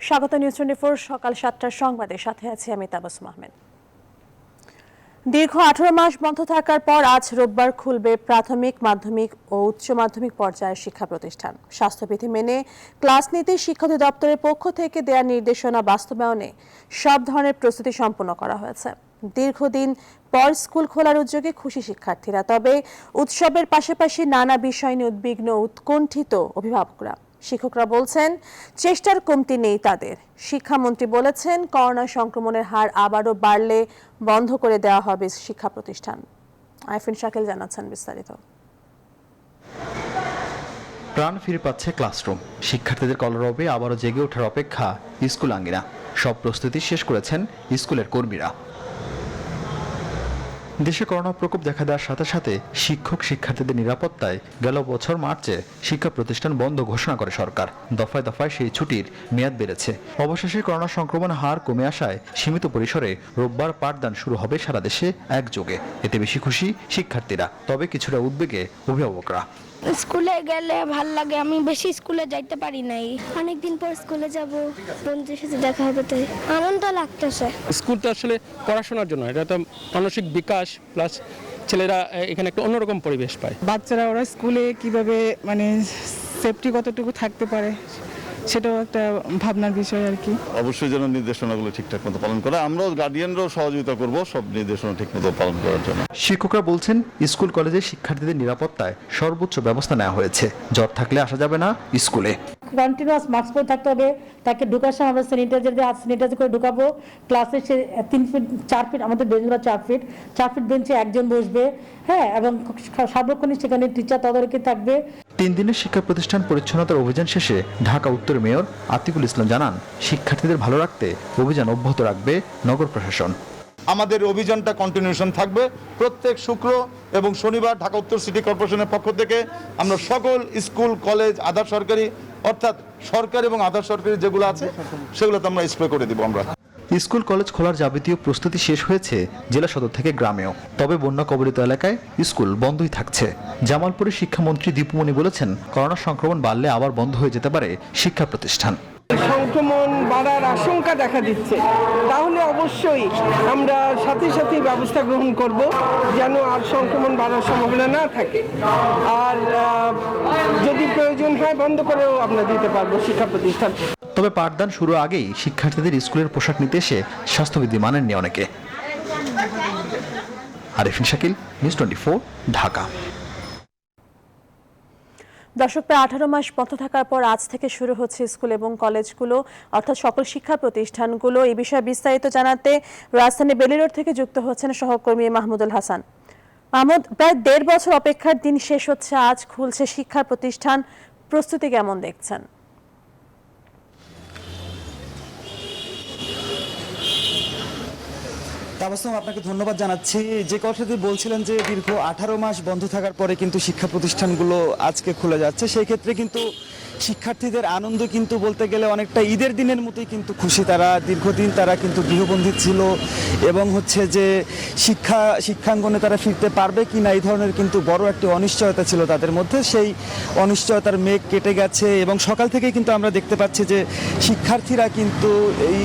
স্বাগত নিউজ 24 সকাল 7টার সংবাদের সাথে আছি আমি তাবাসসুম আহমেদ। দীর্ঘ 18 মাস বন্ধ থাকার পর আজ রোববার খুলবে প্রাথমিক, মাধ্যমিক ও উচ্চ মাধ্যমিক পর্যায়ের শিক্ষা প্রতিষ্ঠান। স্বাস্থ্যবিধি মেনে ক্লাস নিতে শিক্ষা অধিদপ্তরের পক্ষ থেকে দেয়া নির্দেশনা বাস্তবায়নে সব ধরনের প্রস্তুতি সম্পন্ন করা হয়েছে। দীর্ঘদিন পর স্কুল খোলার উদ্যোগে খুশি শিক্ষার্থীরা, তবে উৎসবের পাশাপাশি নানা বিষয় নিয়ে উদ্বিগ্ন উৎকণ্ঠিত অভিভাবকরা। শিক্ষকরা বলছেন চেষ্টার কমতি নেই তাদের। শিক্ষামন্ত্রী বলেছেন করোনা সংক্রমণের হার আবারও বাড়লে বন্ধ করে দেওয়া হবে শিক্ষা প্রতিষ্ঠান। আইফিন শাকিল জানাচ্ছেন বিস্তারিত। প্রাণ ফিরে পাচ্ছে ক্লাসরুম, শিক্ষার্থীদের কলরবে আবারও জেগে ওঠার অপেক্ষা স্কুল আঙ্গিনা। সব প্রস্তুতি শেষ করেছেন স্কুলের কর্মীরা। দেশে করোনা প্রকোপ দেখা দেওয়ার সাথে সাথে শিক্ষক শিক্ষার্থীদের নিরাপত্তায় গেল বছর মার্চে শিক্ষা প্রতিষ্ঠান বন্ধ ঘোষণা করে সরকার। দফায় দফায় সেই ছুটির মেয়াদ বেড়েছে। অবশেষে করোনা সংক্রমণ হার কমে আসায় সীমিত পরিসরে রোববার পাঠদান শুরু হবে সারা দেশে একযোগে। এতে বেশি খুশি শিক্ষার্থীরা, তবে কিছুটা উদ্বেগে অভিভাবকরা। স্কুলে গেলে ভাল লাগে, আমি বেশি স্কুলে যাইতে পারি নাই। অনেকদিন পর স্কুলে যাব, বন্ধুদের সাথে দেখা হবে, তাই আনন্দ লাগতেছে। স্কুল তো আসলে পড়াশোনার জন্য, এটা তো মানসিক বিকাশ প্লাস ছেলেরা এখানে একটা অন্যরকম পরিবেশ পায়। বাচ্চারা ওরা স্কুলে কিভাবে সেফটি কতটুকু থাকতে পারে সেটাও একটা ভাবনার বিষয় আর কি। অবশ্যই যেন নির্দেশনাগুলো ঠিকঠাক মতো পালন করা, আমরাও গার্ডিয়ানরাও সহযোগিতা করব সব নির্দেশনা ঠিকমতো পালন করার জন্য। শিক্ষকরা বলছেন স্কুল কলেজে শিক্ষার্থীদের নিরাপত্তায় সর্বোচ্চ ব্যবস্থা নেওয়া হয়েছে। জ্বর থাকলে আসা যাবে না স্কুলে। কন্টিনিউয়াস মাস্ক পরে থাকতে হবে। তাকে ঢোকার সময় আমরা স্যানিটাইজার দিয়ে স্যানিটাইজার করে ঢুকাবো। ক্লাসে সে 3 ফিট 4 ফিট, আমাদের বেঞ্চগুলো 4 ফিট বেঞ্চে একজন বসবে, হ্যাঁ, এবং সার্বক্ষণিক সেখানে টিচার তদারকি থাকবে। 3 দিনের শিক্ষা প্রতিষ্ঠান পরিচ্ছন্নতার অভিযান শেষে ঢাকা উত্তর মেয়র আতিকুল ইসলাম জানান, শিক্ষার্থীদের ভালো রাখতে অভিযান অব্যাহত রাখবে নগর প্রশাসন। আমাদের অভিযানটা কন্টিনিউশন থাকবে। প্রত্যেক শুক্র এবং শনিবার ঢাকা উত্তর সিটি কর্পোরেশনের পক্ষ থেকে আমরা সকল স্কুল, কলেজ, আধা সরকারি, অর্থাৎ সরকারি এবং আধা সরকারি যেগুলো আছে সেগুলোতে আমরা স্প্রে করে দিব। আমরা স্কুল কলেজ খোলার যাবতীয় প্রস্তুতি শেষ হয়েছে জেলা সদর থেকে গ্রামেও, তবে বন্যা কবলিত এলাকায় স্কুল বন্ধই থাকছে। জামালপুরের শিক্ষামন্ত্রী দীপুমণি বলেছেন, করোনা সংক্রমণ বাড়লে আবার বন্ধ হয়ে যেতে পারে শিক্ষা প্রতিষ্ঠান। সংক্রমণ বাড়ার আশঙ্কা দেখা দিচ্ছে, তাহলে অবশ্যই আমরা সাথে সাথে ব্যবস্থা গ্রহণ করব যেন আর সংক্রমণ বাড়ার সম্ভাবনা না থাকে। আর যদি প্রয়োজন হয় বন্ধ করেও আমরা দিতে পারবো শিক্ষা প্রতিষ্ঠান। তবে পাঠদান শুরু আগেই শিক্ষার্থীদের স্কুলের পোশাক নিতে এসে স্বাস্থ্যবিধি মানেননি অনেকে। আরিফিন শাকিল, নিউজ 24, ঢাকা। দর্শক, প্রায় 18 মাস বন্ধ থাকার পর আজ থেকে শুরু হচ্ছে স্কুল এবং কলেজগুলো, অর্থাৎ সকল শিক্ষা প্রতিষ্ঠানগুলো। এই বিষয়ে বিস্তারিত জানাতে রাজধানী বেলি রোড থেকে যুক্ত হচ্ছেন সহকর্মী মাহমুদুল হাসান। মাহমুদ, প্রায় 1.5 বছর অপেক্ষার দিন শেষ হচ্ছে, আজ খুলছে শিক্ষা প্রতিষ্ঠান, প্রস্তুতি কেমন দেখছেন? তাবাসসুম, আপনাকে ধন্যবাদ জানাচ্ছি। যে কথাটি বলছিলেন যে দীর্ঘ 18 মাস বন্ধ থাকার পরে কিন্তু শিক্ষা প্রতিষ্ঠানগুলো আজকে খুলে যাচ্ছে, সেই ক্ষেত্রে কিন্তু শিক্ষার্থীদের আনন্দ কিন্তু বলতে গেলে অনেকটা ঈদের দিনের মতোই কিন্তু খুশি তারা। দীর্ঘদিন তারা কিন্তু গৃহবন্দী ছিল এবং যে শিক্ষাঙ্গনে তারা ফিরতে পারবে কি না এই ধরনের কিন্তু বড় একটি অনিশ্চয়তা ছিল তাদের মধ্যে। সেই অনিশ্চয়তার মেঘ কেটে গেছে এবং সকাল থেকেই কিন্তু আমরা দেখতে পাচ্ছি যে শিক্ষার্থীরা কিন্তু এই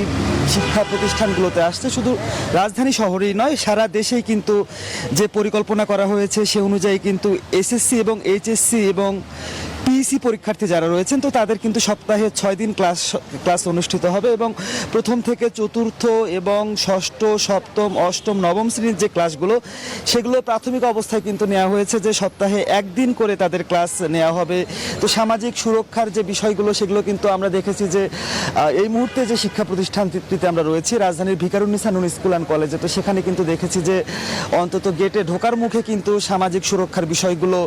শিক্ষা প্রতিষ্ঠানগুলোতে আসছে। শুধু রাজধানী শহরেই নয়, সারা দেশেই কিন্তু যে পরিকল্পনা করা হয়েছে সে অনুযায়ী কিন্তু এসএসসি এবং এইচএসসি এবং পিইসি পরীক্ষার্থী যারা রয়েছেন তো তাদের কিন্তু সপ্তাহে 6 দিন ক্লাস অনুষ্ঠিত হবে এবং প্রথম থেকে চতুর্থ এবং ষষ্ঠ, সপ্তম, অষ্টম, নবম শ্রেণীর যে ক্লাসগুলো সেগুলো প্রাথমিক অবস্থায় কিন্তু নেওয়া হয়েছে যে সপ্তাহে 1 দিন করে তাদের ক্লাস নেওয়া হবে। তো সামাজিক সুরক্ষার যে বিষয়গুলো সেগুলো কিন্তু আমরা দেখেছি যে এই মুহূর্তে যে শিক্ষা প্রতিষ্ঠানটিতে আমরা রয়েছি রাজধানীর ভিকারুন্নিসা নূন স্কুল অ্যান্ড কলেজে, তো সেখানে কিন্তু দেখেছি যে অন্তত গেটে ঢোকার মুখে কিন্তু সামাজিক সুরক্ষার বিষয়গুলো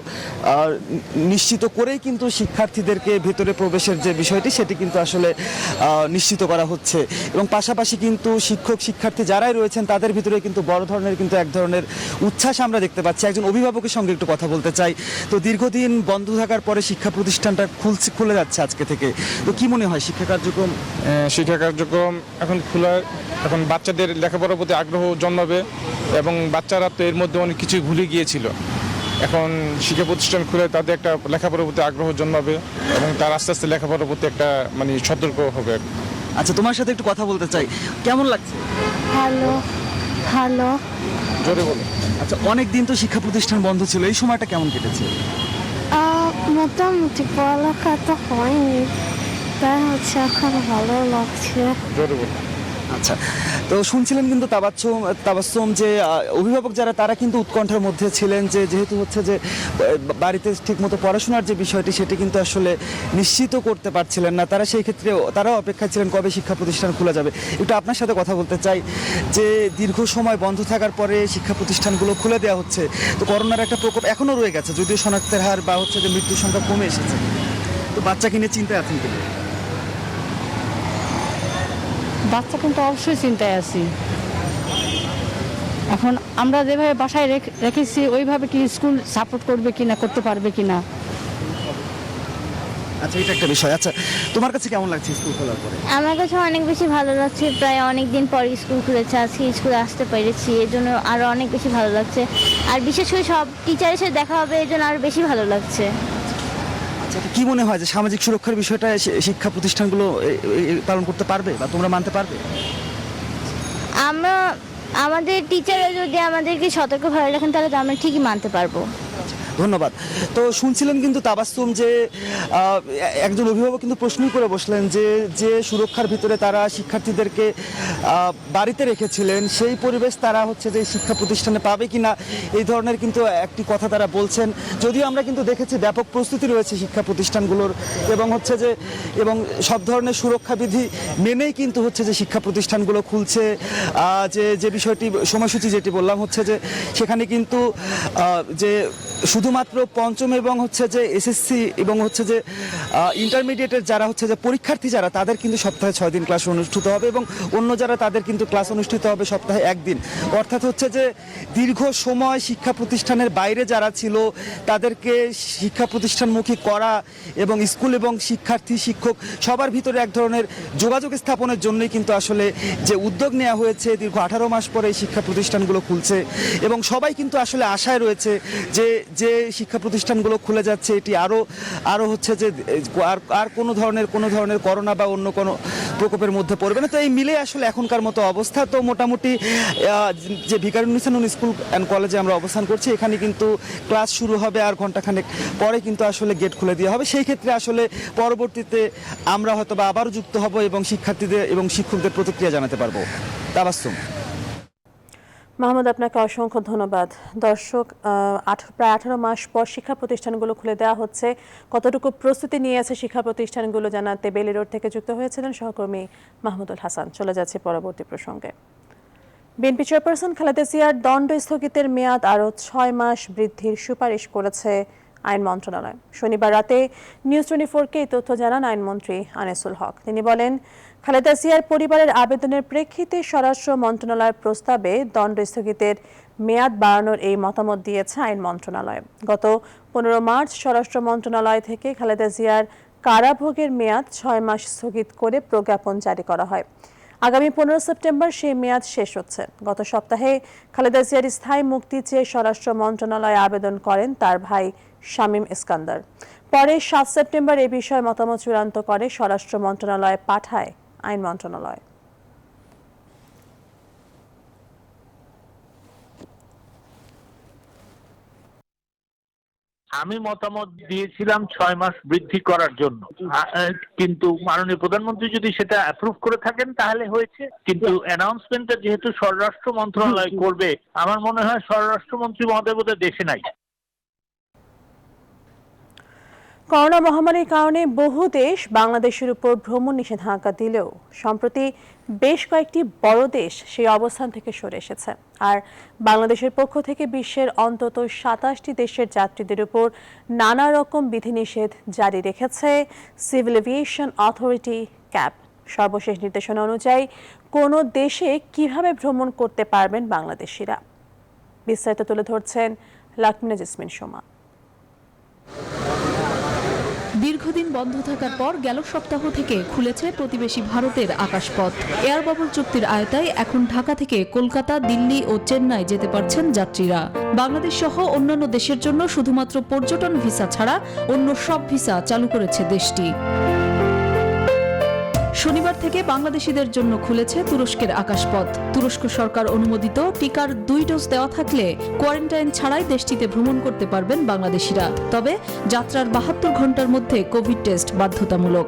নিশ্চিত করেই কিন্তু শিক্ষার্থীদেরকে ভেতরে প্রবেশের যে বিষয়টি সেটি কিন্তু আসলে নিশ্চিত করা হচ্ছে এবং পাশাপাশি কিন্তু শিক্ষক শিক্ষার্থী যারাই রয়েছেন তাদের ভিতরে কিন্তু বড় ধরনের কিন্তু এক ধরনের উচ্ছ্বাস আমরা দেখতে পাচ্ছি। একজন অভিভাবকের সঙ্গে একটু কথা বলতে চাই। তো দীর্ঘদিন বন্ধ থাকার পরে শিক্ষা প্রতিষ্ঠানটা খুলে যাচ্ছে আজকে থেকে, তো কি মনে হয় শিক্ষা কার্যক্রম এখন খোলা, এখন বাচ্চাদের লেখাপড়ার প্রতি আগ্রহ জন্মাবে এবং বাচ্চারা তো এর মধ্যে অনেক কিছু ভুলে গিয়েছিল। এখন শিক্ষা প্রতিষ্ঠান খুলে তাদের একটা লেখাপড়ার প্রতি আগ্রহ জন্মাবে এবং তার আস্তে আস্তে লেখাপড়ার প্রতি একটা সতর্ক হবে। আচ্ছা, তোমার সাথে একটু কথা বলতে চাই, কেমন লাগছে? ভালো ভালো। জোরে বলো। আচ্ছা, অনেক দিন তো শিক্ষা প্রতিষ্ঠান বন্ধ ছিল, এই সময়টা কেমন কেটেছে? মোটামুটি পড়ালেখা তো হয়নি, তাই হচ্ছে এখন ভালো লাগছে। আচ্ছা, তো শুনছিলেন কিন্তু তাবাসসুম যে অভিভাবক যারা তারা কিন্তু উৎকণ্ঠার মধ্যে ছিলেন যে যেহেতু হচ্ছে যে বাড়িতে ঠিকমতো পড়াশোনার যে বিষয়টি সেটি কিন্তু আসলে নিশ্চিত করতে পারছিলেন না তারা, সেই ক্ষেত্রে তারাও অপেক্ষায় ছিলেন কবে শিক্ষা প্রতিষ্ঠান খোলা যাবে। একটু আপনার সাথে কথা বলতে চাই যে দীর্ঘ সময় বন্ধ থাকার পরে শিক্ষা প্রতিষ্ঠানগুলো খুলে দেওয়া হচ্ছে, তো করোনার একটা প্রকোপ এখনও রয়ে গেছে, যদিও শনাক্তের হার বা হচ্ছে যে মৃত্যুর সংখ্যা কমে এসেছে, তো বাচ্চাকে নিয়ে চিন্তায় আছেন কিন্তু? বাচ্চা কিন্তু অবশ্যই চিন্তায় আছি। এখন আমরা যেভাবে বাসায় রেখেছি ওইভাবে কি স্কুল সাপোর্ট করবে কিনা, করতে পারবে কিনা। আচ্ছা, এটা একটা বিষয়। আচ্ছা, তোমার কাছে কেমন লাগছে স্কুল খোলার পরে? আমার কাছে অনেক বেশি ভালো লাগছে, প্রায় অনেক দিন পর স্কুল খুলেছে, আজকে স্কুলে আসতে পেরেছি, এর জন্য আরও অনেক বেশি ভালো লাগছে। আর বিশেষ করে সব টিচারের সাথে দেখা হবে, এর জন্য আরও বেশি ভালো লাগছে। আচ্ছা, তো কি মনে হয় যে সামাজিক সুরক্ষার বিষয়টা শিক্ষা প্রতিষ্ঠানগুলো পালন করতে পারবে বা তোমরা মানতে পারবে? আমাদের টিচাররা যদি আমাদেরকে সতর্কভাবে রাখেন তাহলে তো আমরা ঠিকই মানতে পারবো। ধন্যবাদ। তো শুনছিলেন কিন্তু তাবাসসুম যে একজন অভিভাবক কিন্তু প্রশ্নই করে বসলেন যে যে সুরক্ষার ভিতরে তারা শিক্ষার্থীদেরকে বাড়িতে রেখেছিলেন সেই পরিবেশ তারা হচ্ছে যে শিক্ষা প্রতিষ্ঠানে পাবে কিনা, এই ধরনের কিন্তু একটি কথা তারা বলছেন। যদিও আমরা কিন্তু দেখেছি ব্যাপক প্রস্তুতি রয়েছে শিক্ষা প্রতিষ্ঠানগুলোর এবং হচ্ছে যে এবং সব ধরনের সুরক্ষা বিধি মেনেই কিন্তু হচ্ছে যে শিক্ষা প্রতিষ্ঠানগুলো খুলছে। যে বিষয়টি সময়সূচি যেটি বললাম হচ্ছে যে সেখানে কিন্তু যে শুধুমাত্র পঞ্চম এবং হচ্ছে যে এসএসসি এবং হচ্ছে যে ইন্টারমিডিয়েটের যারা হচ্ছে যে পরীক্ষার্থী যারা তাদের কিন্তু সপ্তাহে 6 দিন ক্লাস অনুষ্ঠিত হবে এবং অন্য যারা তাদের কিন্তু ক্লাস অনুষ্ঠিত হবে সপ্তাহে 1 দিন। অর্থাৎ হচ্ছে যে দীর্ঘ সময় শিক্ষা প্রতিষ্ঠানের বাইরে যারা ছিল তাদেরকে শিক্ষা প্রতিষ্ঠানমুখী করা এবং স্কুল এবং শিক্ষার্থী শিক্ষক সবার ভিতরে এক ধরনের যোগাযোগ স্থাপনের জন্যই কিন্তু আসলে যে উদ্যোগ নেওয়া হয়েছে, দীর্ঘ 18 মাস পরে এই শিক্ষা প্রতিষ্ঠানগুলো খুলছে এবং সবাই কিন্তু আসলে আশায় রয়েছে যে যে শিক্ষা প্রতিষ্ঠানগুলো খুলে যাচ্ছে এটি আরও হচ্ছে যে আর কোনো ধরনের করোনা বা অন্য কোনো প্রকোপের মধ্যে পড়বে না। তো এই মিলে আসলে এখনকার মতো অবস্থা। তো মোটামুটি যে ভিকারুন্নিসা নূন স্কুল অ্যান্ড কলেজে আমরা অবস্থান করছি, এখানে কিন্তু ক্লাস শুরু হবে আর ঘন্টাখানেক পরে কিন্তু আসলে গেট খুলে দেওয়া হবে। সেই ক্ষেত্রে আসলে পরবর্তীতে আমরা হয়তো বা আবারও যুক্ত হব এবং শিক্ষার্থীদের এবং শিক্ষকদের প্রতিক্রিয়া জানাতে পারবো। তাবাসসুম। মাহমুদ, আপনাকে অসংখ্য ধন্যবাদ। দর্শক, প্রায় 18 মাস পর শিক্ষা প্রতিষ্ঠানগুলো খুলে দেওয়া হচ্ছে, কতটুকু প্রস্তুতি নিয়ে আছে শিক্ষা প্রতিষ্ঠানগুলো জানাতে বেলি রোড থেকে যুক্ত হয়েছিলেন সহকর্মী মাহমুদুল হাসান। চলে যাচ্ছে পরবর্তী প্রসঙ্গে। বিএনপি চেয়ারপারসন খালেদা জিয়ার দণ্ড স্থগিতের মেয়াদ আরও 6 মাস বৃদ্ধির সুপারিশ করেছে আইন মন্ত্রণালয়। শনিবার রাতে নিউজ 24-কে এই তথ্য জানান আইনমন্ত্রী আনিসুল হক। তিনি বলেন, খালেদা জিয়ার পরিবারের আবেদনের প্রেক্ষিতে স্বরাষ্ট্র মন্ত্রণালয়ের প্রস্তাবে দণ্ড স্থগিতের মেয়াদ বাড়ানোর এই মতামত দিয়েছে আইন মন্ত্রণালয়। গত 15 মার্চ স্বরাষ্ট্র মন্ত্রণালয় থেকে খালেদা জিয়ার কারাভোগের মেয়াদ 6 মাস স্থগিত করে প্রজ্ঞাপন জারি করা হয়। আগামী 15 সেপ্টেম্বর সেই মেয়াদ শেষ হচ্ছে। গত সপ্তাহে খালেদা জিয়ার স্থায়ী মুক্তি চেয়ে স্বরাষ্ট্র মন্ত্রণালয়ে আবেদন করেন তার ভাই শামীম ইস্কান্দার। পরে 7 সেপ্টেম্বর এ বিষয়ে মতামত চূড়ান্ত করে স্বরাষ্ট্র মন্ত্রণালয়ে পাঠায় আইন মন্ত্রণালয়। আমি মতামত দিয়েছিলাম 6 মাস বৃদ্ধি করার জন্য, কিন্তু মাননীয় প্রধানমন্ত্রী যদি সেটা অ্যাপ্রুভ করে থাকেন তাহলে হয়েছে। কিন্তু অ্যানাউন্সমেন্টটা যেহেতু স্বরাষ্ট্র মন্ত্রণালয় করবে, আমার মনে হয় স্বরাষ্ট্রমন্ত্রী মহোদয় বোধহয় দেশে নাই। করোনা মহামারীর কারণে বহু দেশ বাংলাদেশের উপর ভ্রমণ নিষেধাজ্ঞা দিলেও সম্প্রতি বেশ কয়েকটি বড় দেশ সেই অবস্থান থেকে সরে এসেছে। আর বাংলাদেশের পক্ষ থেকে বিশ্বের অন্তত 27টি দেশের যাত্রীদের উপর নানা রকম বিধিনিষেধ জারি রেখেছে সিভিল এভিয়েশন অথরিটি ক্যাব। সর্বশেষ নির্দেশনা অনুযায়ী কোনো দেশে কিভাবে ভ্রমণ করতে পারবেন বাংলাদেশিরা, বিস্তারিত তুলে ধরছেন লাকমিনা জেসমিন সোমা। দীর্ঘদিন বন্ধ থাকার পর গেল সপ্তাহ থেকে খুলেছে প্রতিবেশী ভারতের আকাশপথ। এয়ার বাবল চুক্তির আওতায় এখন ঢাকা থেকে কলকাতা, দিল্লি ও চেন্নাই যেতে পারছেন যাত্রীরা। বাংলাদেশ সহ অন্যান্য দেশের জন্য শুধুমাত্র পর্যটন ভিসা ছাড়া অন্য সব ভিসা চালু করেছে দেশটি। শনিবার থেকে বাংলাদেশিদের জন্য খুলেছে তুরস্কের আকাশপথ। তুরস্ক সরকার অনুমোদিত টিকার 2 ডোজ দেওয়া থাকলে কোয়ারেন্টাইন ছাড়াই দেশটিতে ভ্রমণ করতে পারবেন বাংলাদেশিরা। তবে যাত্রার 72 ঘন্টার মধ্যে কোভিড টেস্ট বাধ্যতামূলক।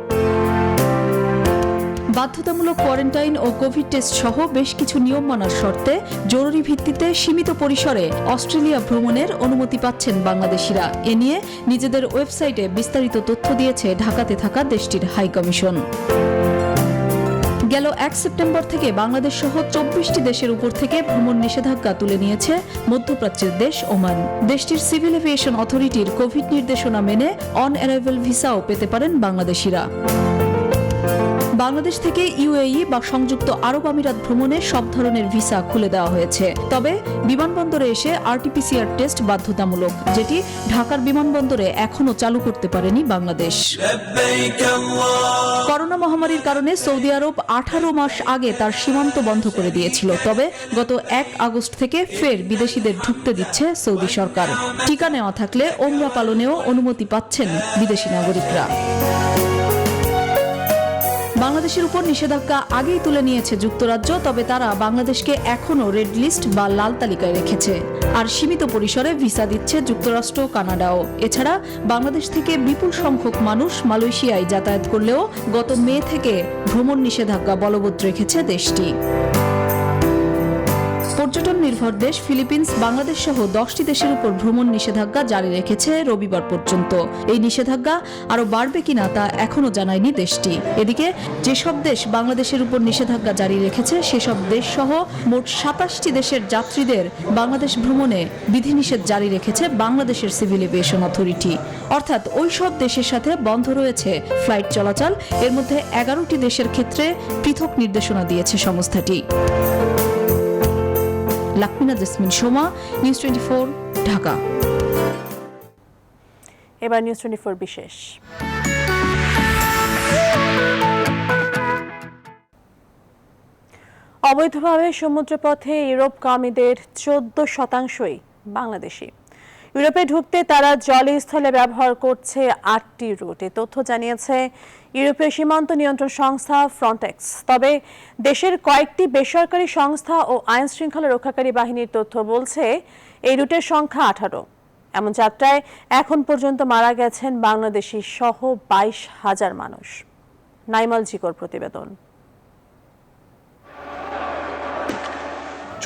বাধ্যতামূলক কোয়ারেন্টাইন ও কোভিড টেস্ট সহ বেশ কিছু নিয়ম মানার শর্তে জরুরি ভিত্তিতে সীমিত পরিসরে অস্ট্রেলিয়া ভ্রমণের অনুমতি পাচ্ছেন বাংলাদেশিরা। এ নিয়ে নিজেদের ওয়েবসাইটে বিস্তারিত তথ্য দিয়েছে ঢাকাতে থাকা দেশটির হাইকমিশন। গেল 1 সেপ্টেম্বর থেকে বাংলাদেশ সহ 24টি দেশের উপর থেকে ভ্রমণ নিষেধাজ্ঞা তুলে নিয়েছে মধ্যপ্রাচ্যের দেশ ওমান। দেশটির সিভিল এভিয়েশন অথরিটির কোভিড নির্দেশনা মেনে অন অ্যারাইভাল ভিসাও পেতে পারেন বাংলাদেশিরা। বাংলাদেশ থেকে ইউএই বা সংযুক্ত আরব আমিরাত ভ্রমণে সব ধরনের ভিসা খুলে দেওয়া হয়েছে। তবে বিমানবন্দরে এসে আরটিপিসিআর টেস্ট বাধ্যতামূলক, যেটি ঢাকার বিমানবন্দরে এখনো চালু করতে পারেনি বাংলাদেশ। করোনা মহামারীর কারণে সৌদি আরব 18 মাস আগে তার সীমান্ত বন্ধ করে দিয়েছিল। তবে গত 1 আগস্ট থেকে ফের বিদেশিদের ঢুকতে দিচ্ছে সৌদি সরকার। টিকা নেওয়া থাকলে ওমরা পালনেও অনুমতি পাচ্ছেন বিদেশি নাগরিকরা। বাংলাদেশের উপর নিষেধাজ্ঞা আগেই তুলে নিয়েছে যুক্তরাজ্য, তবে তারা বাংলাদেশকে এখনও রেড লিস্ট বা লাল তালিকায় রেখেছে। আর সীমিত পরিসরে ভিসা দিচ্ছে যুক্তরাষ্ট্র, কানাডাও। এছাড়া বাংলাদেশ থেকে বিপুল সংখ্যক মানুষ মালয়েশিয়ায় যাতায়াত করলেও গত মে থেকে ভ্রমণ নিষেধাজ্ঞা বলবৎ রেখেছে দেশটি। পর্যটন নির্ভর দেশ ফিলিপিন্স বাংলাদেশ সহ 10টি দেশের উপর ভ্রমণ নিষেধাজ্ঞা জারি রেখেছে রবিবার পর্যন্ত। এই নিষেধাজ্ঞা আরও বাড়বে কিনা তা এখনও জানায়নি দেশটি। এদিকে যেসব দেশ বাংলাদেশের উপর নিষেধাজ্ঞা জারি রেখেছে সেসব দেশ সহ মোট 27টি দেশের যাত্রীদের বাংলাদেশ ভ্রমণে বিধিনিষেধ জারি রেখেছে বাংলাদেশের সিভিল এভিয়েশন অথরিটি। অর্থাৎ ওই সব দেশের সাথে বন্ধ রয়েছে ফ্লাইট চলাচল। এর মধ্যে 11টি দেশের ক্ষেত্রে পৃথক নির্দেশনা দিয়েছে সংস্থাটি। লাকমিনা জেসমিন সোমা, নিউজ 24, ঢাকা। এবার নিউজ 24 বিশেষ। অবৈধভাবে সমুদ্রপথে ইউরোপগামীদের 14%ই বাংলাদেশি। ইউরোপে ঢুকতে তারা জলে স্থলে ব্যবহার করছে 8টি রুট। এ তথ্য জানিয়েছে ইউরোপীয় সীমান্ত নিয়ন্ত্রণ সংস্থা ফ্রন্টেক্স। তবে দেশের কয়েকটি বেসরকারি সংস্থা ও আইন শৃঙ্খলা রক্ষাকারী বাহিনীর তথ্য বলছে এই রুটের সংখ্যা 18। এমন যাত্রায় এখন পর্যন্ত মারা গেছেন বাংলাদেশি সহ 22,000 মানুষ। নাইমাল জিকর প্রতিবেদন।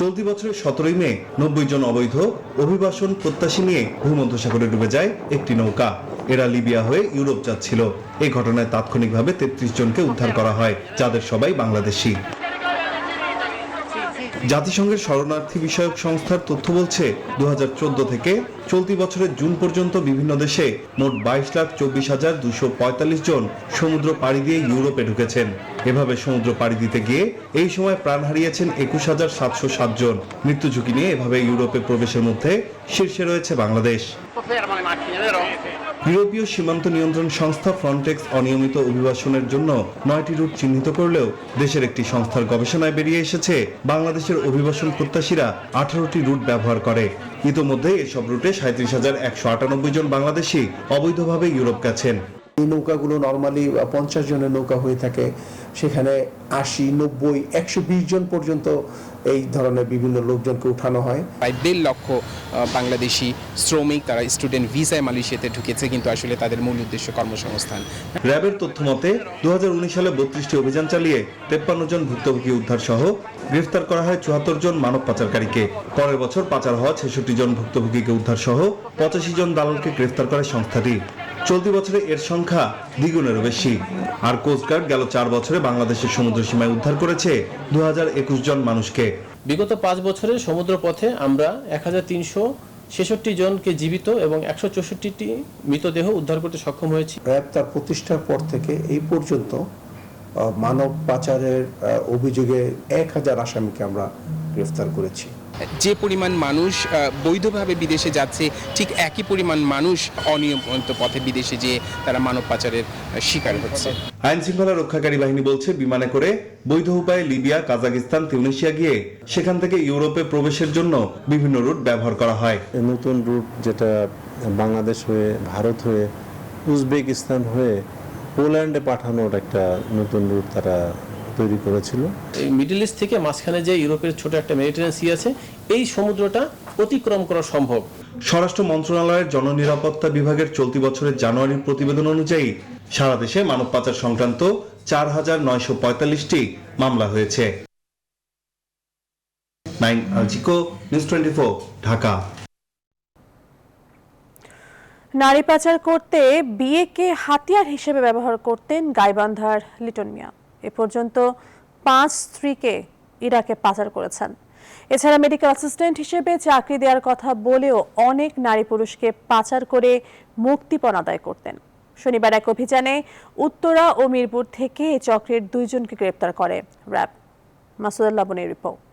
চলতি বছরের 17 মে 90 জন অবৈধ অভিবাসন প্রত্যাশী নিয়ে ভূমধ্যসাগরে ডুবে যায় একটি নৌকা। এরা লিবিয়া হয়ে ইউরোপ যাচ্ছিল। এই ঘটনায় তাৎক্ষণিকভাবে 33 জনকে উদ্ধার করা হয়, যাদের সবাই বাংলাদেশি। জাতিসংঘের শরণার্থী বিষয়ক সংস্থার তথ্য বলছে 2014 থেকে চলতি বছরের জুন পর্যন্ত বিভিন্ন দেশে মোট 22,24,245 জন সমুদ্র পাড়ি দিয়ে ইউরোপে ঢুকেছেন। এভাবে সমুদ্র পাড়ি দিতে গিয়ে এই সময় প্রাণ হারিয়েছেন 21,707 জন। মৃত্যু ঝুঁকি নিয়ে এভাবে ইউরোপে প্রবেশের মধ্যে শীর্ষে রয়েছে বাংলাদেশ। ইউরোপীয় সীমান্ত নিয়ন্ত্রণ সংস্থা ফ্রন্টেক্স অনিয়মিত অভিবাসনের জন্য 9টি রুট চিহ্নিত করলেও দেশের একটি সংস্থার গবেষণায় বেরিয়ে এসেছে বাংলাদেশের অভিবাসন প্রত্যাশীরা 18টি রুট ব্যবহার করে। ইতোমধ্যে এসব রুটে 37,198 জন বাংলাদেশি অবৈধভাবে ইউরোপ গেছেন। এই নৌকাগুলো নর্মালি 50 জনের নৌকা হয়ে থাকে, সেখানে 80, 90, 120 জন পর্যন্ত এই ধরনের বিভিন্ন লোকজনকে উঠানো হয়। প্রায় 1.5 লক্ষ বাংলাদেশি শ্রমিক তারা স্টুডেন্ট ভিসায় মালয়েশিয়াতে ঢুকেছে, কিন্তু আসলে তাদের মূল উদ্দেশ্য কর্মসংস্থান। র্যাবের তথ্য মতে 2019 সালে 32টি অভিযান চালিয়ে 53 জন ভুক্তভোগী উদ্ধার সহ গ্রেফতার করা হয় 74 জন মানব পাচারকারীকে। পরের বছর পাচার হওয়া 66 জন ভুক্তভোগীকে উদ্ধার সহ 85 জন দালালকে গ্রেফতার করে সংস্থাটি। চলতি বছরে এর সংখ্যা দ্বিগুণেরও বেশি। আর কোস্টগার্ড গেল 4 বছরে বাংলাদেশের সমুদ্র সীমায় উদ্ধার করেছে 2021 জন মানুষকে। বিগত 5 বছরে সমুদ্রপথে আমরা 1366 জনকে জীবিত এবং 164টি মৃতদেহ উদ্ধার করতে সক্ষম হয়েছি। র্যাব তার প্রতিষ্ঠার পর থেকে এই পর্যন্ত মানব পাচারের অভিযোগে 1000 আসামিকে আমরা গ্রেফতার করেছি। যে পরিমাণ মানুষ বৈধভাবে বিদেশে যাচ্ছে, ঠিক একই পরিমাণ মানুষ অনিয়মিত পথে বিদেশে যেয়ে তারা মানব পাচারের শিকার হচ্ছে। আইন শৃঙ্খলা রক্ষাকারী বাহিনী বলছে বিমানে করে বৈধ উপায়ে লিবিয়া, কাজাকিস্তান, তিউনিসিয়া গিয়ে সেখান থেকে ইউরোপে প্রবেশের জন্য বিভিন্ন রুট ব্যবহার করা হয়। নতুন রুট যেটা বাংলাদেশ হয়ে, ভারত হয়ে, উজবেকিস্তান হয়ে পোল্যান্ডে পাঠানোর একটা নতুন রুট তারা তৈরি করেছিল। এই মিডল ইস্ট থেকে মাঝখানে যে ইউরোপের ছোট একটা মেডিটেরিয়ান সি আছে, এই সমুদ্রটা অতিক্রম করা সম্ভব। স্বরাষ্ট্র মন্ত্রণালয়ের জননিরাপত্তা বিভাগের চলতি বছরের জানুয়ারির প্রতিবেদন অনুযায়ী সারা দেশে মানব পাচার সংক্রান্ত 4,945টি মামলা হয়েছে। নাইম আলজিকো, নিউজ 24, ঢাকা। নারী পাচার করতে বিয়েকে হাতিয়ার হিসেবে ব্যবহার করতেন গাইবান্ধার লিটন মিয়া। এ পর্যন্ত 5 স্ত্রীকে ইরাকে পাচার করেছেন। এছাড়া মেডিকেল অ্যাসিস্ট্যান্ট হিসেবে চাকরি দেওয়ার কথা বলেও অনেক নারী পুরুষকে পাচার করে মুক্তিপণ আদায় করতেন। শনিবার এক অভিযানে উত্তরা ও মিরপুর থেকে এই চক্রের 2 জনকে গ্রেপ্তার করে র্যাব। মাসুদুল লাবনের রিপোর্ট।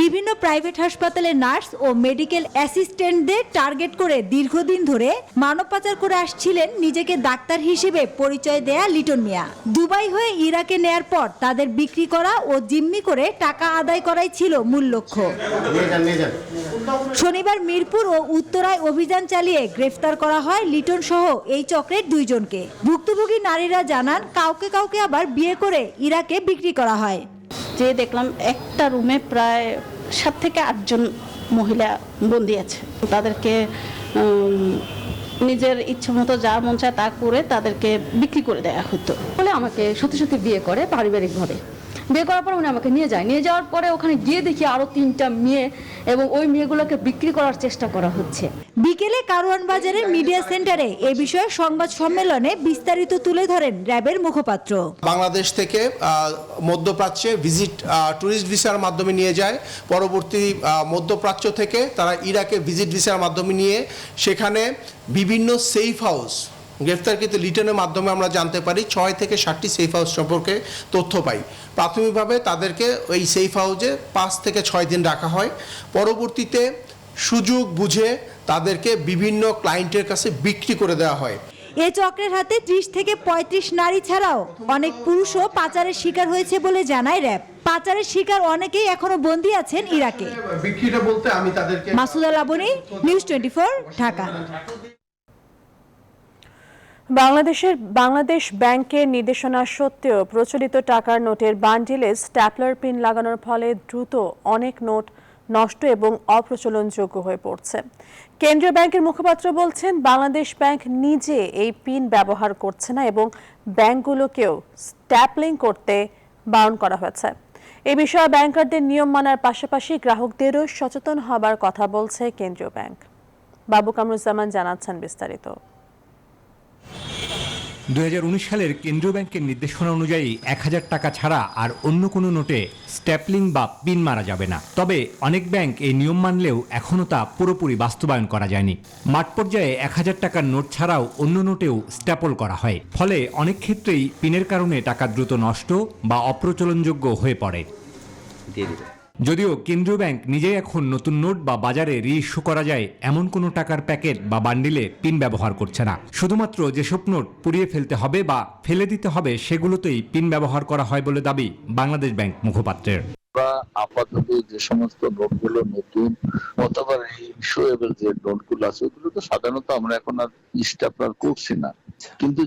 বিভিন্ন প্রাইভেট হাসপাতালে নার্স ও মেডিকেল অ্যাসিস্ট্যান্টদের টার্গেট করে দীর্ঘদিন ধরে মানব পাচার করে আসছিলেন নিজেকে ডাক্তার হিসেবে পরিচয় দেয়া লিটন মিয়া। দুবাই হয়ে ইরাকে নেয়ার পর তাদের বিক্রি করা ও জিম্মি করে টাকা আদায় করাই ছিল মূল লক্ষ্য। শনিবার মিরপুর ও উত্তরায় অভিযান চালিয়ে গ্রেফতার করা হয় লিটন সহ এই চক্রের 2 জনকে। ভুক্তভোগী নারীরা জানান কাউকে কাউকে আবার বিয়ে করে ইরাকে বিক্রি করা হয়। যে দেখলাম একটা রুমে প্রায় 7 থেকে 8 জন মহিলা বন্দী আছে। তাদেরকে নিজের ইচ্ছা মতো যা মন চায় তা করে তাদেরকে বিক্রি করে দেওয়া হতো। বলে আমাকে সত্যি সত্যি বিয়ে করে পারিবারিকভাবে। বিয়ে করার পর উনি আমাকে নিয়ে যায়। নিয়ে যাওয়ার পরে ওখানে গিয়ে দেখি আরো 3টা মেয়ে এবং ওই মেয়েগুলোকে বিক্রি করার চেষ্টা করা হচ্ছে। বিকেলে কারওয়ান বাজারের মিডিয়া সেন্টারে এ বিষয়ে সংবাদ সম্মেলনে বিস্তারিত তুলে ধরেন র্যাবের মুখপাত্র। বাংলাদেশ থেকে মধ্যপ্রাচ্যে ট্যুরিস্ট ভিসার মাধ্যমে নিয়ে যায়। পরবর্তী মধ্যপ্রাচ্য থেকে তারা ইরাকে ভিজিট ভিসার মাধ্যমে নিয়ে সেখানে বিভিন্ন সেফ হাউস গ্রেফতারকৃত লিটনের মাধ্যমে আমরা জানতে পারি 6 থেকে 7টি সেফ হাউস সম্পর্কে তথ্য পাই। প্রাথমিকভাবে তাদেরকে ওই সেফ হাউসে 5 থেকে 6 দিন রাখা হয়। পরবর্তীতে সুযোগ বুঝে তাদেরকে বিভিন্ন ক্লায়েন্টের কাছে বিক্রি করে দেওয়া হয়। এ চক্রের হাতে 30 থেকে 35 নারী ছাড়াও অনেক পুরুষও পাচারের শিকার হয়েছে বলে জানায় র্যাব। পাচারের শিকার অনেকেই এখনো বন্দী আছেন ইরাকে। বিক্রিটা বলতে আমি তাদেরকে মাসুদুল লাবনী, নিউজ 24, ঢাকা। বাংলাদেশ ব্যাংকের নির্দেশনা সত্ত্বেও প্রচলিত টাকার নোটের বান্ডিলে স্ট্যাপলার পিন লাগানোর ফলে দ্রুত অনেক নোট নষ্ট এবং অপ্রচলনযোগ্য হয়ে পড়ছে। কেন্দ্রীয় ব্যাংকের মুখপাত্র বলছেন, বাংলাদেশ ব্যাংক নিজে এই পিন ব্যবহার করছে না এবং ব্যাংকগুলোকেও স্ট্যাপলিং করতে বারণ করা হয়েছে। এ বিষয়ে ব্যাংকারদের নিয়ম মানার পাশাপাশি গ্রাহকদেরও সচেতন হবার কথা বলছে কেন্দ্রীয় ব্যাংক। বাবু কামরুজ্জামান জানাচ্ছেন বিস্তারিত। 2019 সালের কেন্দ্রীয় ব্যাংকের নির্দেশনা অনুযায়ী 1000 টাকা ছাড়া আর অন্য কোনো নোটে স্ট্যাপলিং বা পিন মারা যাবে না। তবে অনেক ব্যাংক এই নিয়ম মানলেও এখনও তা পুরোপুরি বাস্তবায়ন করা যায়নি। মাঠ পর্যায়ে 1000 টাকার নোট ছাড়াও অন্য নোটেও স্ট্যাপল করা হয়। ফলে অনেক ক্ষেত্রেই পিনের কারণে টাকা দ্রুত নষ্ট বা অপ্রচলনযোগ্য হয়ে পড়ে। যদিও কেন্দ্রীয় ব্যাংক নিজেই এখন নতুন নোট বা বাজারে রি-ইস্যু করা যায় এমন কোনো টাকার প্যাকেট বা বান্ডিলে পিন ব্যবহার করছে না। শুধুমাত্র যেসব নোট পুড়িয়ে ফেলতে হবে বা ফেলে দিতে হবে সেগুলোতেই পিন ব্যবহার করা হয় বলে দাবি বাংলাদেশ ব্যাংক মুখপাত্রের। আপাতত যে সমস্ত নোটগুলো নতুন অথবা ইস্যুয়েবল যে নোটগুলো আছে ওগুলো তো সাধারণত আমরা এখন আর স্ট্যাপলার করছি না, কিন্তু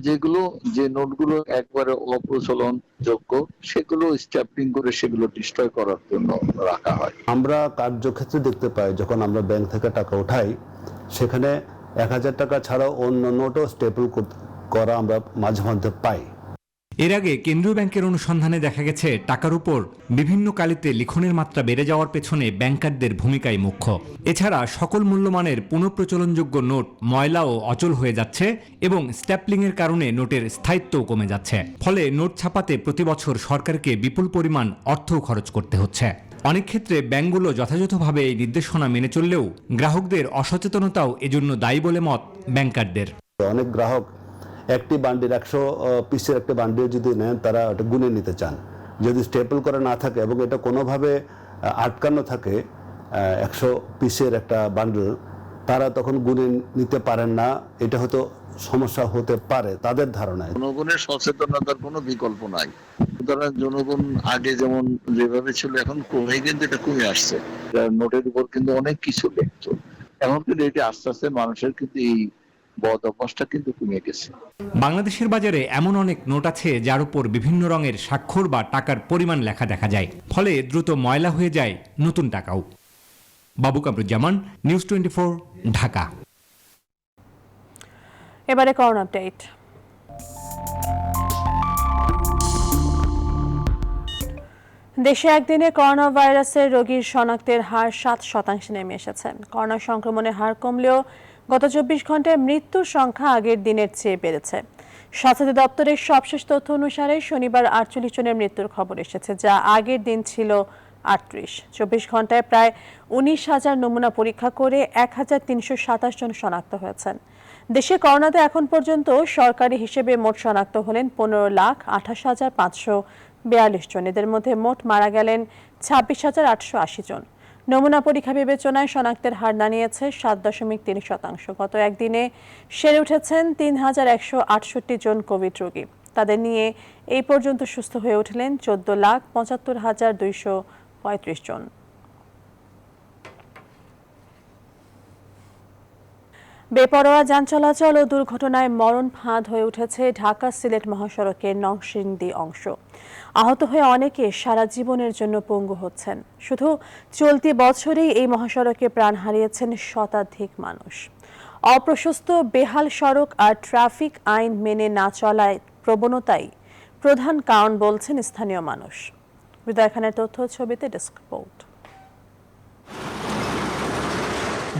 যে নোটগুলো একবারে অপ্রচলন যোগ্য সেগুলো স্ট্যাপলিং করে সেগুলো ডিস্ট্রয় করার জন্য রাখা হয়। আমরা কার্যক্ষেত্রে দেখতে পাই যখন আমরা ব্যাংক থেকে টাকা উঠাই সেখানে 1000 টাকা ছাড়াও অন্য নোটও স্টেপল করা আমরা মাঝে মধ্যে পাই। এর আগে কেন্দ্রীয় ব্যাংকের অনুসন্ধানে দেখা গেছে টাকার উপর বিভিন্ন কালিতে লিখনের মাত্রা বেড়ে যাওয়ার পেছনে ব্যাংকারদের ভূমিকাই মুখ্য। এছাড়া সকল মূল্যমানের পুনঃপ্রচলনযোগ্য নোট ময়লা ও অচল হয়ে যাচ্ছে এবং স্ট্যাপলিংয়ের কারণে নোটের স্থায়িত্বও কমে যাচ্ছে। ফলে নোট ছাপাতে প্রতি বছর সরকারকে বিপুল পরিমাণ অর্থ খরচ করতে হচ্ছে। অনেক ক্ষেত্রে ব্যাংকগুলো যথাযথভাবে এই নির্দেশনা মেনে চললেও গ্রাহকদের অসচেতনতাও এজন্য দায়ী বলে মত ব্যাংকারদের। অনেক গ্রাহক একটি বান্ডিল 100 পিসের একটা বান্ডিল যদি নেন তারা ওটা গুনে নিতে চান। যদি স্টেপল করা না থাকে এবং এটা কোনোভাবে আটকানো থাকে 100 পিসের একটা বান্ডিল, তারা তখন গুনে নিতে পারেন না। এটা হয়তো সমস্যা হতে পারে তাদের ধারণায়। জনগণের সচেতনতার কোনো বিকল্প নাই। সুতরাং জনগণ আগে যেমন যেভাবে ছিল এখন কমে, কিন্তু এটা কমে আসছে। নোটের উপর কিন্তু অনেক কিছু লিখত, এখন কিন্তু এটা আস্তে আস্তে মানুষের কিন্তু এই বদ অভ্যাসটা কিন্তু কমে গেছে। বাংলাদেশের বাজারে এমন অনেক নোট আছে যার উপর বিভিন্ন রঙের স্বাক্ষর বা টাকার পরিমাণ লেখা দেখা যায়, ফলে দ্রুত ময়লা হয়ে যায় নতুন টাকাও। বাবু কামরুজ্জামান, নিউজ 24, ঢাকা। এবারে করোনা আপডেট। দেশে একদিনে করোনা ভাইরাসের রোগীর শনাক্তের হার 7% নেমে এসেছে। করোনা সংক্রমণের হার কমলেও গত 24 ঘন্টায় মৃত্যুর সংখ্যা আগের দিনের চেয়ে বেড়েছে। স্বাস্থ্য দপ্তরের সবশেষ তথ্য অনুসারে শনিবার 48 জনের মৃত্যুর খবর এসেছে, যা আগের দিন ছিল 38। 24 ঘন্টায় প্রায় 19,000 নমুনা পরীক্ষা করে 1,327 জন শনাক্ত হয়েছেন। দেশে করোনাতে এখন পর্যন্ত সরকারি হিসেবে মোট শনাক্ত হলেন 15,28,542 জন। এদের মধ্যে মোট মারা গেলেন 26,880 জন। নমুনা পরীক্ষা বিবেচনায় শনাক্তের হার দাঁড়িয়েছে 7.3%। গত একদিনে সেরে উঠেছেন 3,168 জন কোভিড রোগী। তাদের নিয়ে এই পর্যন্ত সুস্থ হয়ে উঠলেন 14,75,235 জন। বেপরোয়া যান চলাচল ও দুর্ঘটনায় মরণ ফাঁদ হয়ে উঠেছে ঢাকা সিলেট মহাসড়কের নরসিংদী অংশ। আহত হয়ে অনেকে সারা জীবনের জন্য পঙ্গু হচ্ছেন। শুধু চলতি বছরেই এই মহাসড়কে প্রাণ হারিয়েছেন শতাধিক মানুষ। অপ্রশস্ত বেহাল সড়ক আর ট্রাফিক আইন মেনে না চলায় প্রবণতাই প্রধান কারণ বলছেন স্থানীয় মানুষ। হৃদয় খানের তথ্য ছবিতে ডেস্ক রিপোর্ট।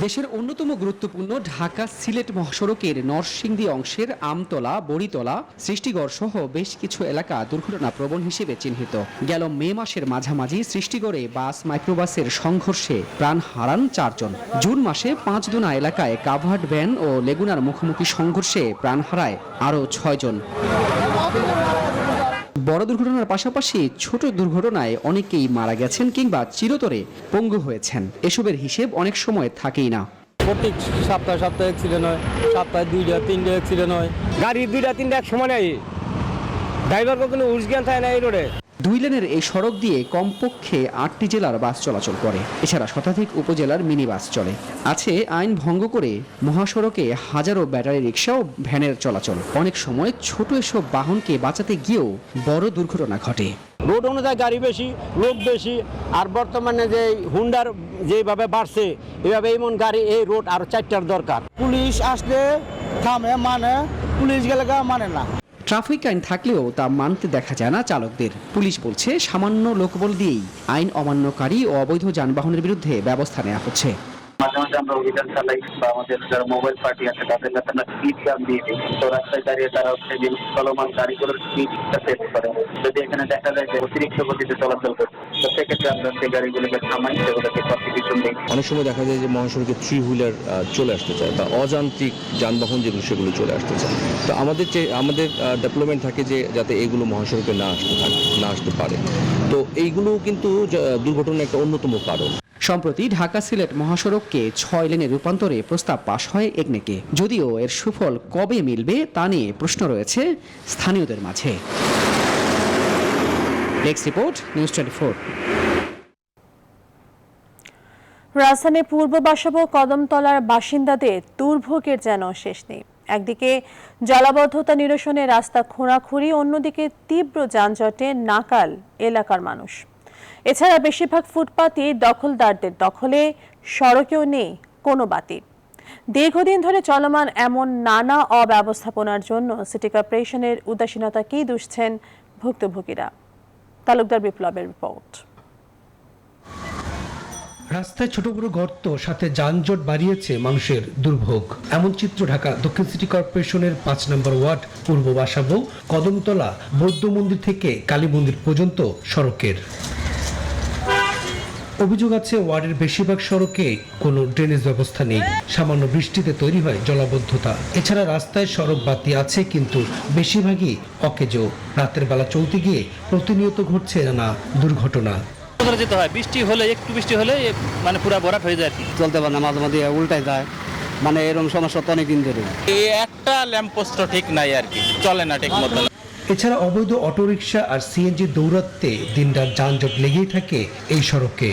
দেশের অন্যতম গুরুত্বপূর্ণ ঢাকা সিলেট মহাসড়কের নরসিংদী অংশের আমতলা, বড়িতলা, সৃষ্টিগড় সহ বেশ কিছু এলাকা দুর্ঘটনা প্রবণ হিসেবে চিহ্নিত। গেল মে মাসের মাঝামাঝি সৃষ্টিগড়ে বাস মাইক্রোবাসের সংঘর্ষে প্রাণ হারান 4 জন। জুন মাসে 5 এলাকায় কাভার্ড ভ্যান ও লেগুনার মুখোমুখি সংঘর্ষে প্রাণ হারায় আরও 6 জন। বড় দুর্ঘটনার পাশাপাশি ছোট দুর্ঘটনায় অনেকেই মারা গেছেন কিংবা চিরতরে পঙ্গু হয়েছেন। এসবের হিসেব অনেক সময় থাকেই না। প্রত্যেক সপ্তাহে অ্যাক্সিডেন্ট হয়, সপ্তাহে 2-3 অ্যাক্সিডেন্ট হয়। গাড়ি 2-3 এক সময় নেই, ড্রাইভার কখনো হুঁশ জ্ঞান থাকে না এই রোডে। 2 লেনের এই সড়ক দিয়ে কমপক্ষে 8টি জেলার বাস চলাচল করে। এছাড়া শতাধিক উপজেলার মিনি বাস চলে। আছে আইন ভঙ্গ করে মহাসড়কে হাজারো ব্যাটারি রিক্সা ও ভ্যানের চলাচল। অনেক সময় ছোট এসব বাহনকে বাঁচাতে গিয়েও বড় দুর্ঘটনা ঘটে। রোড অনুযায়ী গাড়ি বেশি, লোক বেশি, আর বর্তমানে যে হুন্ডার যেভাবে বাড়ছে এভাবে এমন গাড়ি এই রোড আরো 4টার দরকার। পুলিশ আসলে থামে, মানে পুলিশ গেলে মানে না। ট্রাফিক আইন থাকলেও তা মানতে দেখা যায় না চালকদের। পুলিশ বলছে সামান্য লোকবল দিয়েই আইন অমান্যকারী ও অবৈধ যানবাহনের বিরুদ্ধে ব্যবস্থা নেওয়া হচ্ছে। মাঝে মাঝে আমরা অভিযান চালাই বা আমাদের যারা মোবাইল পার্টি আছে তাদের কাছে আমরা স্পিড গান দিয়ে দিই। তো রাস্তায় দাঁড়িয়ে তারা হচ্ছে যে চলমান গাড়িগুলোর স্পিডটা সেট করে। যদি এখানে দেখা যায় যে অতিরিক্ত গতিতে চলাচল করছে, তো সেক্ষেত্রে আমরা সেই গাড়িগুলোকে থামাই, সেগুলোকে প্রসিকিউশন দিই। অনেক সময় দেখা যায় যে মহাসড়কে 3 হুইলার চলে আসতে চায় বা অযান্ত্রিক যানবাহন যেগুলো সেগুলো চলে আসতে চায়। তো আমাদের ডেভেলপমেন্ট থাকে যে যাতে এগুলো মহাসড়কে না আসতে পারে। তো এইগুলো কিন্তু দুর্ঘটনার একটা অন্যতম কারণ। সম্প্রতি ঢাকা সিলেট মহাসড়ককে 6 লেনে রূপান্তরে প্রস্তাব পাশ হয় একনেকে। যদিও এর সুফল কবে মিলবে তা নিয়ে প্রশ্ন রয়েছে স্থানীয়দের মাঝে। Desk report, news 24। রাজধানীর পূর্ব বাসাবো কদমতলার বাসিন্দাদের দুর্ভোগের যেন শেষ নেই। একদিকে জলাবদ্ধতা নিরসনে রাস্তা খোঁড়াখুঁড়ি, অন্যদিকে তীব্র যানজটে নাকাল এলাকার মানুষ। এছাড়া বেশিরভাগ ফুটপাতই দখলদারদের দখলে, সড়কেও নেই কোনো বাতি। দীর্ঘদিন ধরে চলমান এমন নানা অব্যবস্থাপনার জন্য সিটি কর্পোরেশনের উদাসীনতাকেই দুষছেন ভুক্তভোগীরা। তালুকদার বিপ্লবের রিপোর্ট। রাস্তায় ছোট বড় গর্ত, সাথে যানজট বাড়িয়েছে মানুষের দুর্ভোগ। এমন চিত্র ঢাকা দক্ষিণ সিটি কর্পোরেশনের 5 নম্বর ওয়ার্ড পূর্ব বাসাবো কদমতলা বৌদ্ধ মন্দির থেকে কালী মন্দির পর্যন্ত সড়কের। অভিযোগ আছে ওয়ার্ডের বেশিরভাগ সড়কে কোনো ড্রেনেজ ব্যবস্থা নেই। সামান্য বৃষ্টিতে তৈরি হয় জলাবদ্ধতা। এছাড়া রাস্তায় সড়ক বাতি আছে, কিন্তু বেশিরভাগই অকেজো। রাতের বেলা চলতে গিয়ে প্রতিনিয়ত ঘটছে নানা দুর্ঘটনা। যেতে হয়, বৃষ্টি হলে একটু বৃষ্টি হলে মানে পুরো ভরাট হয়ে যায়, চলতে পারে না, মাঝে মাঝে উল্টায় যায়, মানে এরকম সমস্যা তো অনেকদিন ধরে। এই একটা ল্যাম্পপোস্ট ঠিক নাই আর কি, চলে না ঠিক মতো। এছাড়া অবৈধ অটোরিকশা আর সিএনজি দৌরাত্মে দিনরাত যানজট লেগেই থাকে এই সড়কে।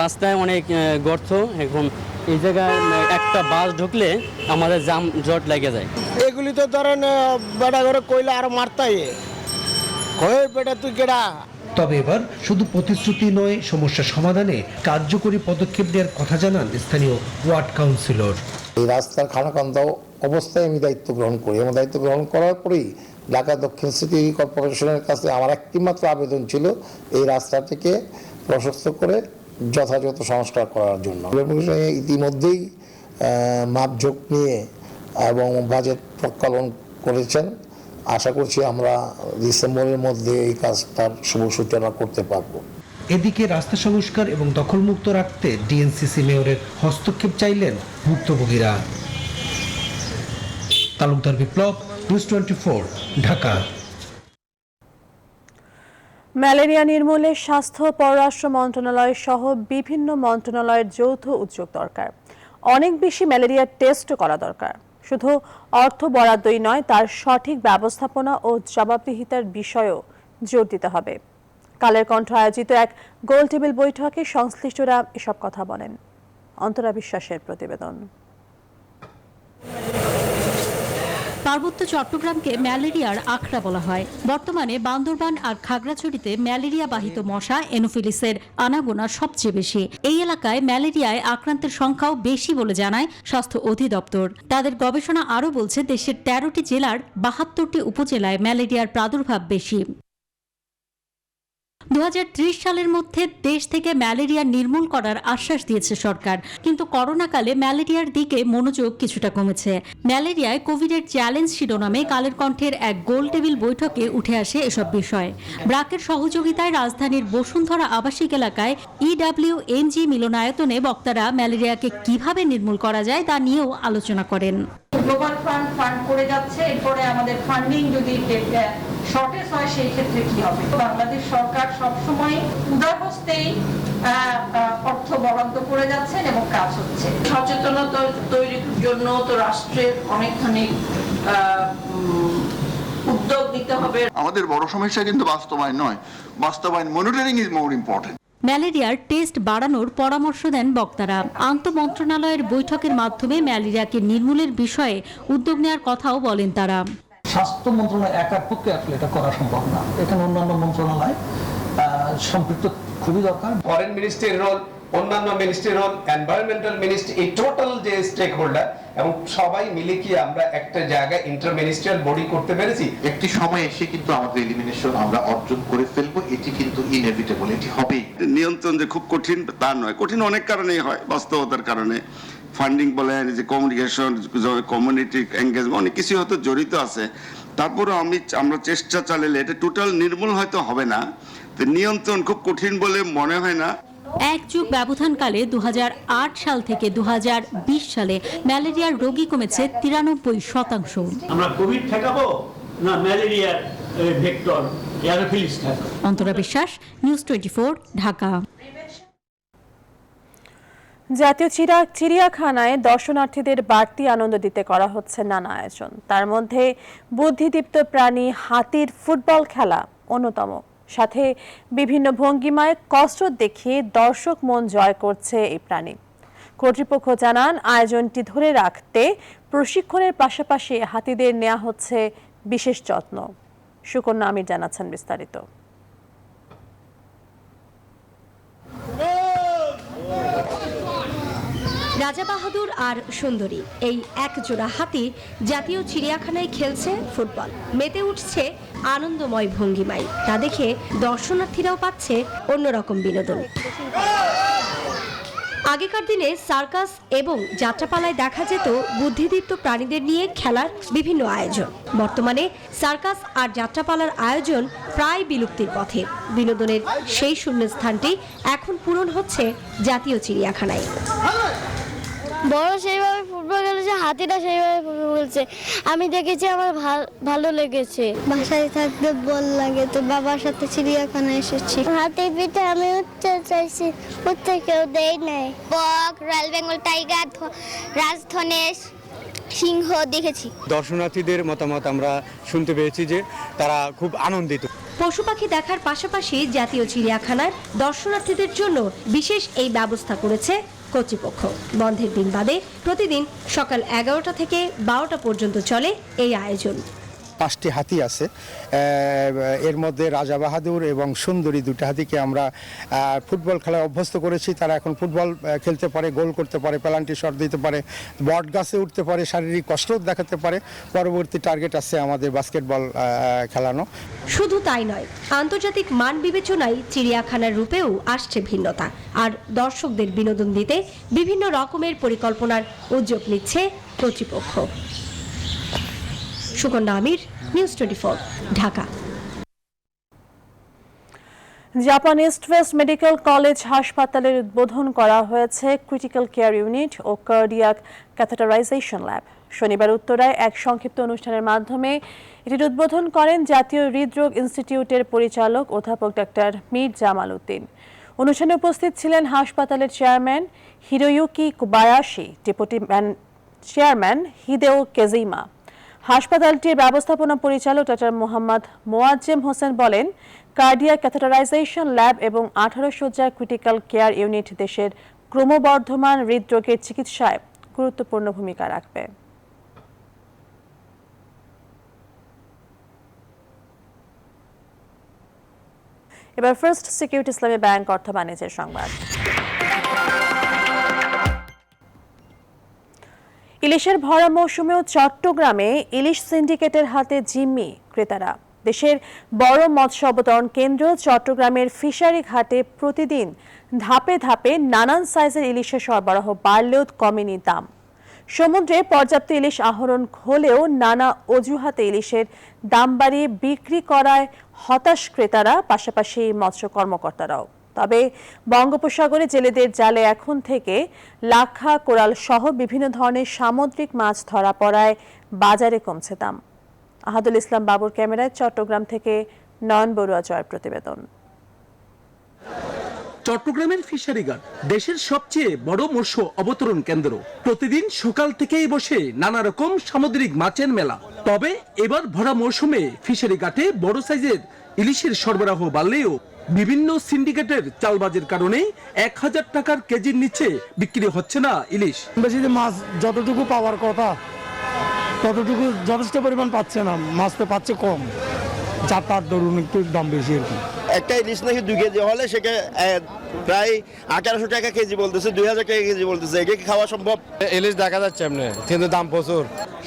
রাস্তায় অনেক গর্ত, এখন এই জায়গায় একটা বাস ঢুকলে আমাদের জাম জট লেগে যায়। এগুলি তো ধরেন বেটা করে কইলে আরো মারতাই হয় বেটা তুই কেডা। তবে এবার শুধু প্রতিশ্রুতি নয়, সমস্যা সমাধানে কার্যকরী পদক্ষেপ নেওয়ার কথা জানান স্থানীয় ওয়ার্ড কাউন্সিলর। এই রাস্তার খানাখন্দ অবস্থায় আমি দায়িত্ব গ্রহণ করি এবং দায়িত্ব গ্রহণ করার পরেই ঢাকা দক্ষিণ সিটি কর্পোরেশনের কাছে আমার একটিমাত্র আবেদন ছিল এই রাস্তাটিকে প্রশস্ত করে যথাযথ সংস্কার করার জন্য। ইতিমধ্যেই মাপঝোঁক নিয়ে এবং বাজেট প্রজ্ঞাপন করেছেন। আশা করছি আমরা ডিসেম্বরের মধ্যে এই কাজটার শুভ সূচনা করতে পারবো। এদিকে রাস্তা সংস্কার এবং দখলমুক্ত রাখতে ডিএনসিসি মেয়রের হস্তক্ষেপ চাইলেন ভুক্তভোগীরা। তালুকদার বিপ্লব, নিউজ 24, ঢাকা। ম্যালেরিয়া নির্মূলে স্বাস্থ্য, পররাষ্ট্র মন্ত্রণালয় সহ বিভিন্ন মন্ত্রণালয়ের যৌথ উদ্যোগ দরকার। অনেক বেশি ম্যালেরিয়ার টেস্ট করা দরকার। শুধু অর্থ বরাদ্দই নয়, তার সঠিক ব্যবস্থাপনা ও জবাবদিহিতার বিষয়েও জোর দিতে হবে। কালের কণ্ঠ আয়োজিত এক গোল টেবিল বৈঠকে সংশ্লিষ্টরা এসব কথা বলেন। অন্তরা বিশ্বাসের প্রতিবেদন। পার্বত্য চট্টগ্রামকে ম্যালেরিয়ার আখড়া বলা হয়। বর্তমানে বান্দরবান আর খাগড়াছড়িতে ম্যালেরিয়া বাহিত মশা এনোফিলিসের আনাগোনা সবচেয়ে বেশি। এই এলাকায় ম্যালেরিয়ায় আক্রান্তের সংখ্যাও বেশি বলে জানায় স্বাস্থ্য অধিদপ্তর। তাদের গবেষণা আরও বলছে দেশের 13টি জেলার 72টি উপজেলায় ম্যালেরিয়ার প্রাদুর্ভাব বেশি। 2030 সালের মধ্যে দেশ থেকে ম্যালেরিয়া নির্মূল করার আশ্বাস দিয়েছে সরকার, কিন্তু করোনাকালে ম্যালেরিয়ার দিকে মনোযোগ কিছুটা কমেছে। ম্যালেরিয়ায় কোভিডের চ্যালেঞ্জ শিরোনামে কালের কণ্ঠের এক গোল টেবিল বৈঠকে উঠে আসে এসব বিষয়। ব্রাকের সহযোগিতায় রাজধানীর বসুন্ধরা আবাসিক এলাকায় EWNG মিলনায়তনে বক্তারা ম্যালেরিয়াকে কিভাবে নির্মূল করা যায় তা নিয়েও আলোচনা করেন। গ্লোবাল ফান্ড করে যাচ্ছে, এরপরে আমাদের ফান্ডিং যদি শর্টেজ হয় সেই ক্ষেত্রে কি হবে? বাংলাদেশ সরকার সবসময় উদারহস্তেই অর্থ বরাদ্দ করে যাচ্ছেন এবং কাজ হচ্ছে। সচেতনতা তৈরির জন্য তো রাষ্ট্রের অনেকখানি উদ্যোগ নিতে হবে। আমাদের বড় সমস্যা কিন্তু বাস্তবায়ন নয়, বাস্তবায়ন মনিটরিং ইজ মোর ইম্পর্টেন্ট। ম্যালেরিয়ার টেস্ট বাড়ানোর পরামর্শ দেন বক্তারা। আন্তঃমন্ত্রণালয়ের বৈঠকের মাধ্যমে ম্যালেরিয়াকে নির্মূলের বিষয়ে উদ্যোগ নেওয়ার কথাও বলেন তারা। স্বাস্থ্য মন্ত্রণালয় একার পক্ষে আসলে এটা করা সম্ভব না, এখানে অন্যান্য মন্ত্রণালয় সম্পৃক্ত খুবই দরকার। ফরেন মিনিস্ট্রির রোল, অন্যান্য মিনিস্ট্রির রোল, এনভায়রনমেন্টাল মিনিস্ট্রি, এই টোটাল যে স্টেক হোল্ডার এবং সবাই মিলে কি আমরা একটা জায়গায় ইন্টার মিনিস্ট্রিয়াল বডি করতে পেরেছি? একটি সময় এসে কিন্তু আমাদের এলিমিনেশন আমরা অর্জন করে ফেলবো, এটি কিন্তু ইনএভিটেবল, এটি হবেই। নিয়ন্ত্রণ যে খুব কঠিন তা নয়, কঠিন অনেক কারণেই হয়, বাস্তবতার কারণে ফান্ডিং বলেন, যে কমিউনিকেশন, কমিউনিটি এঙ্গেজমেন্ট, অনেক কিছু হয়তো জড়িত আছে। তারপরে আমরা চেষ্টা চালালে এটা টোটাল নির্মূল হয়তো হবে না, নিয়ন্ত্রণ খুব কঠিন বলে মনে হয় না। এক যুগ ব্যবধানকালে 2008 সাল থেকে 2020 সালে ম্যালেরিয়ার রোগী কমেছে 93%। আমরা কোভিড ঠেকাবো না ম্যালেরিয়ার ভেক্টর এনোফিলিস ঠেকাবো? অন্তরা বিশ্বাস, নিউজ 24, ঢাকা। জাতীয় চিড়িয়াখানায় দর্শনার্থীদের বাড়তি আনন্দ দিতে করা হচ্ছে নানা আয়োজন। তার মধ্যে বুদ্ধিদীপ্ত প্রাণী হাতির ফুটবল খেলা অন্যতম। সাথে বিভিন্ন ভঙ্গিমায় কসরত দেখিয়ে দর্শক মন জয় করছে এই প্রাণী। কর্তৃপক্ষ জানান, আয়োজনটি ধরে রাখতে প্রশিক্ষণের পাশাপাশি হাতিদের নেওয়া হচ্ছে বিশেষ যত্ন। সুকন্যা আমির জানাচ্ছেন বিস্তারিত। রাজা বাহাদুর আর সুন্দরী এই এক জোড়া হাতি জাতীয় চিড়িয়াখানায় খেলছে ফুটবল, মেতে উঠছে আনন্দময় ভঙ্গিমায়। তা দেখে দর্শনার্থীরাও পাচ্ছে অন্যরকম বিনোদন। আগেকার দিনে সার্কাস এবং যাত্রাপালায় দেখা যেত বুদ্ধিদীপ্ত প্রাণীদের নিয়ে খেলার বিভিন্ন আয়োজন। বর্তমানে সার্কাস আর যাত্রাপালার আয়োজন প্রায় বিলুপ্তির পথে। বিনোদনের সেই শূন্যস্থানটি এখন পূরণ হচ্ছে জাতীয় চিড়িয়াখানায়। বড় সেইভাবে ফুটবল খেলেছে, হাতিটা সেইভাবে ফুটবল খেলছে, আমি দেখেছি, আমার ভালো লেগেছে। বাসায় থাকতে বল লাগে, তো বাবার সাথে চিড়িয়াখানায় এসেছি। হাতির পিঠে আমি উঠতে চাইছি, উঠতে কেউ দেয় নাই। বক, রয়্যাল বেঙ্গল টাইগার, রাজধনেশ, সিংহ দেখেছি। দর্শনার্থীদের মতামত আমরা শুনতে পেয়েছি যে তারা খুব আনন্দিত। পশু পাখি দেখার পাশাপাশি জাতীয় চিড়িয়াখানায় দর্শনার্থীদের জন্য বিশেষ এই ব্যবস্থা করেছে কর্তৃপক্ষ। বন্ধের দিন বাদে প্রতিদিন সকাল 11টা থেকে 12টা পর্যন্ত চলে এই আয়োজন। 5টি হাতি আছে, এর মধ্যে রাজা বাহাদুর এবং সুন্দরী দুটো হাতিকে আমরা ফুটবল খেলায় অভ্যস্ত করেছি। তারা এখন ফুটবল খেলতে পারে, গোল করতে পারে, পেনাল্টি শট দিতে পারে, বট গাছে উঠতে পারে, শারীরিক কসরত দেখাতে পারে। পরবর্তী টার্গেট আছে আমাদের বাস্কেটবল খেলানো। শুধু তাই নয়, আন্তর্জাতিক মান বিবেচনায় চিড়িয়াখানার রূপেও আসছে ভিন্নতা। আর দর্শকদের বিনোদন দিতে বিভিন্ন রকমের পরিকল্পনার উদ্যোগ নিচ্ছে কর্তৃপক্ষ। Sukanya Amir, news 24, Dhaka. Japan East West medical college হাসপাতালের উদ্বোধন করা হয়েছে ক্রিটিক্যাল কেয়ার ইউনিট ও কার্ডিয়াক ক্যাথেটারাইজেশন ল্যাব। শনিবার উত্তরায় এক সংক্ষিপ্ত অনুষ্ঠানের মাধ্যমে এটির উদ্বোধন করেন জাতীয় হৃদরোগ ইনস্টিটিউটের পরিচালক অধ্যাপক ডাক্তার মীর জামাল উদ্দিন। অনুষ্ঠানে উপস্থিত ছিলেন হাসপাতালের চেয়ারম্যান হিরোয়ুকি কোবায়াশি, ডেপুটি চেয়ারম্যান হিদেও কেজিমা। হাসপাতালটির ব্যবস্থাপনা পরিচালক ডক্টর মোহাম্মদ মোয়াজ্জেম হোসেন বলেন, কার্ডিয়াক ক্যাথেটারাইজেশন ল্যাব এবং 18 শয্যার ক্রিটিক্যাল কেয়ার ইউনিট দেশের ক্রমবর্ধমান হৃদরোগের চিকিৎসায় গুরুত্বপূর্ণ ভূমিকা রাখবে। এবার ফার্স্ট সিকিউরিটি ইসলামী ব্যাংক অর্থ বাণিজ্যের সংবাদ। ইলিশের ভরা মৌসুমেও চট্টগ্রামে ইলিশ সিন্ডিকেটের হাতে জিম্মি ক্রেতারা। দেশের বড় মৎস্য অবতরণ কেন্দ্র চট্টগ্রামের ফিশারি ঘাটে প্রতিদিন ধাপে ধাপে নানান সাইজের ইলিশের সরবরাহ বাড়লেও কমেনি দাম। সমুদ্রে পর্যাপ্ত ইলিশ আহরণ হলেও নানা অজুহাতে ইলিশের দাম বাড়িয়ে বিক্রি করায় হতাশ ক্রেতারা, পাশাপাশি মৎস্য কর্মকর্তারাও। তবে বঙ্গোপসাগরে জেলেদের জালে এখন থেকে লাক্ষা, কোরাল সহ বিভিন্ন ধরনের সামুদ্রিক মাছ ধরা পড়ায় বাজারে কমছে দাম। আহাদুল ইসলাম বাবুর ক্যামেরায় চট্টগ্রাম থেকে নয়ন বড়ুয়া জয়ের প্রতিবেদন। চট্টগ্রামের ফিশারি ঘাট দেশের সবচেয়ে বড় মৎস্য অবতরণ কেন্দ্র। প্রতিদিন সকাল থেকেই বসে নানা রকম সামুদ্রিক মাছের মেলা। তবে এবার ভরা মৌসুমে ফিশারি ঘাটে বড় সাইজের ইলিশের সরবরাহ বাড়লেও বিভিন্ন সিন্ডিকেটের চালবাজের কারণে 1000 টাকার কেজির নিচে বিক্রি হচ্ছে না ইলিশ। বেশি মাছ যতটুকু পাওয়ার কথা ততটুকু যথেষ্ট পরিমাণ পাচ্ছে না, মাছ তো পাচ্ছে কম, যার তার ধরুন একটু দাম বেশি আর কি। একটা ইলিশ নাকি 2 কেজি হলে সেটা প্রায় 1800 টাকা কেজি বলতেছে, 2000 টাকা কেজি বলতেছে। এটা কি খাওয়া সম্ভব? ইলিশ দেখা যাচ্ছে এমনি, কিন্তু দাম প্রচুর।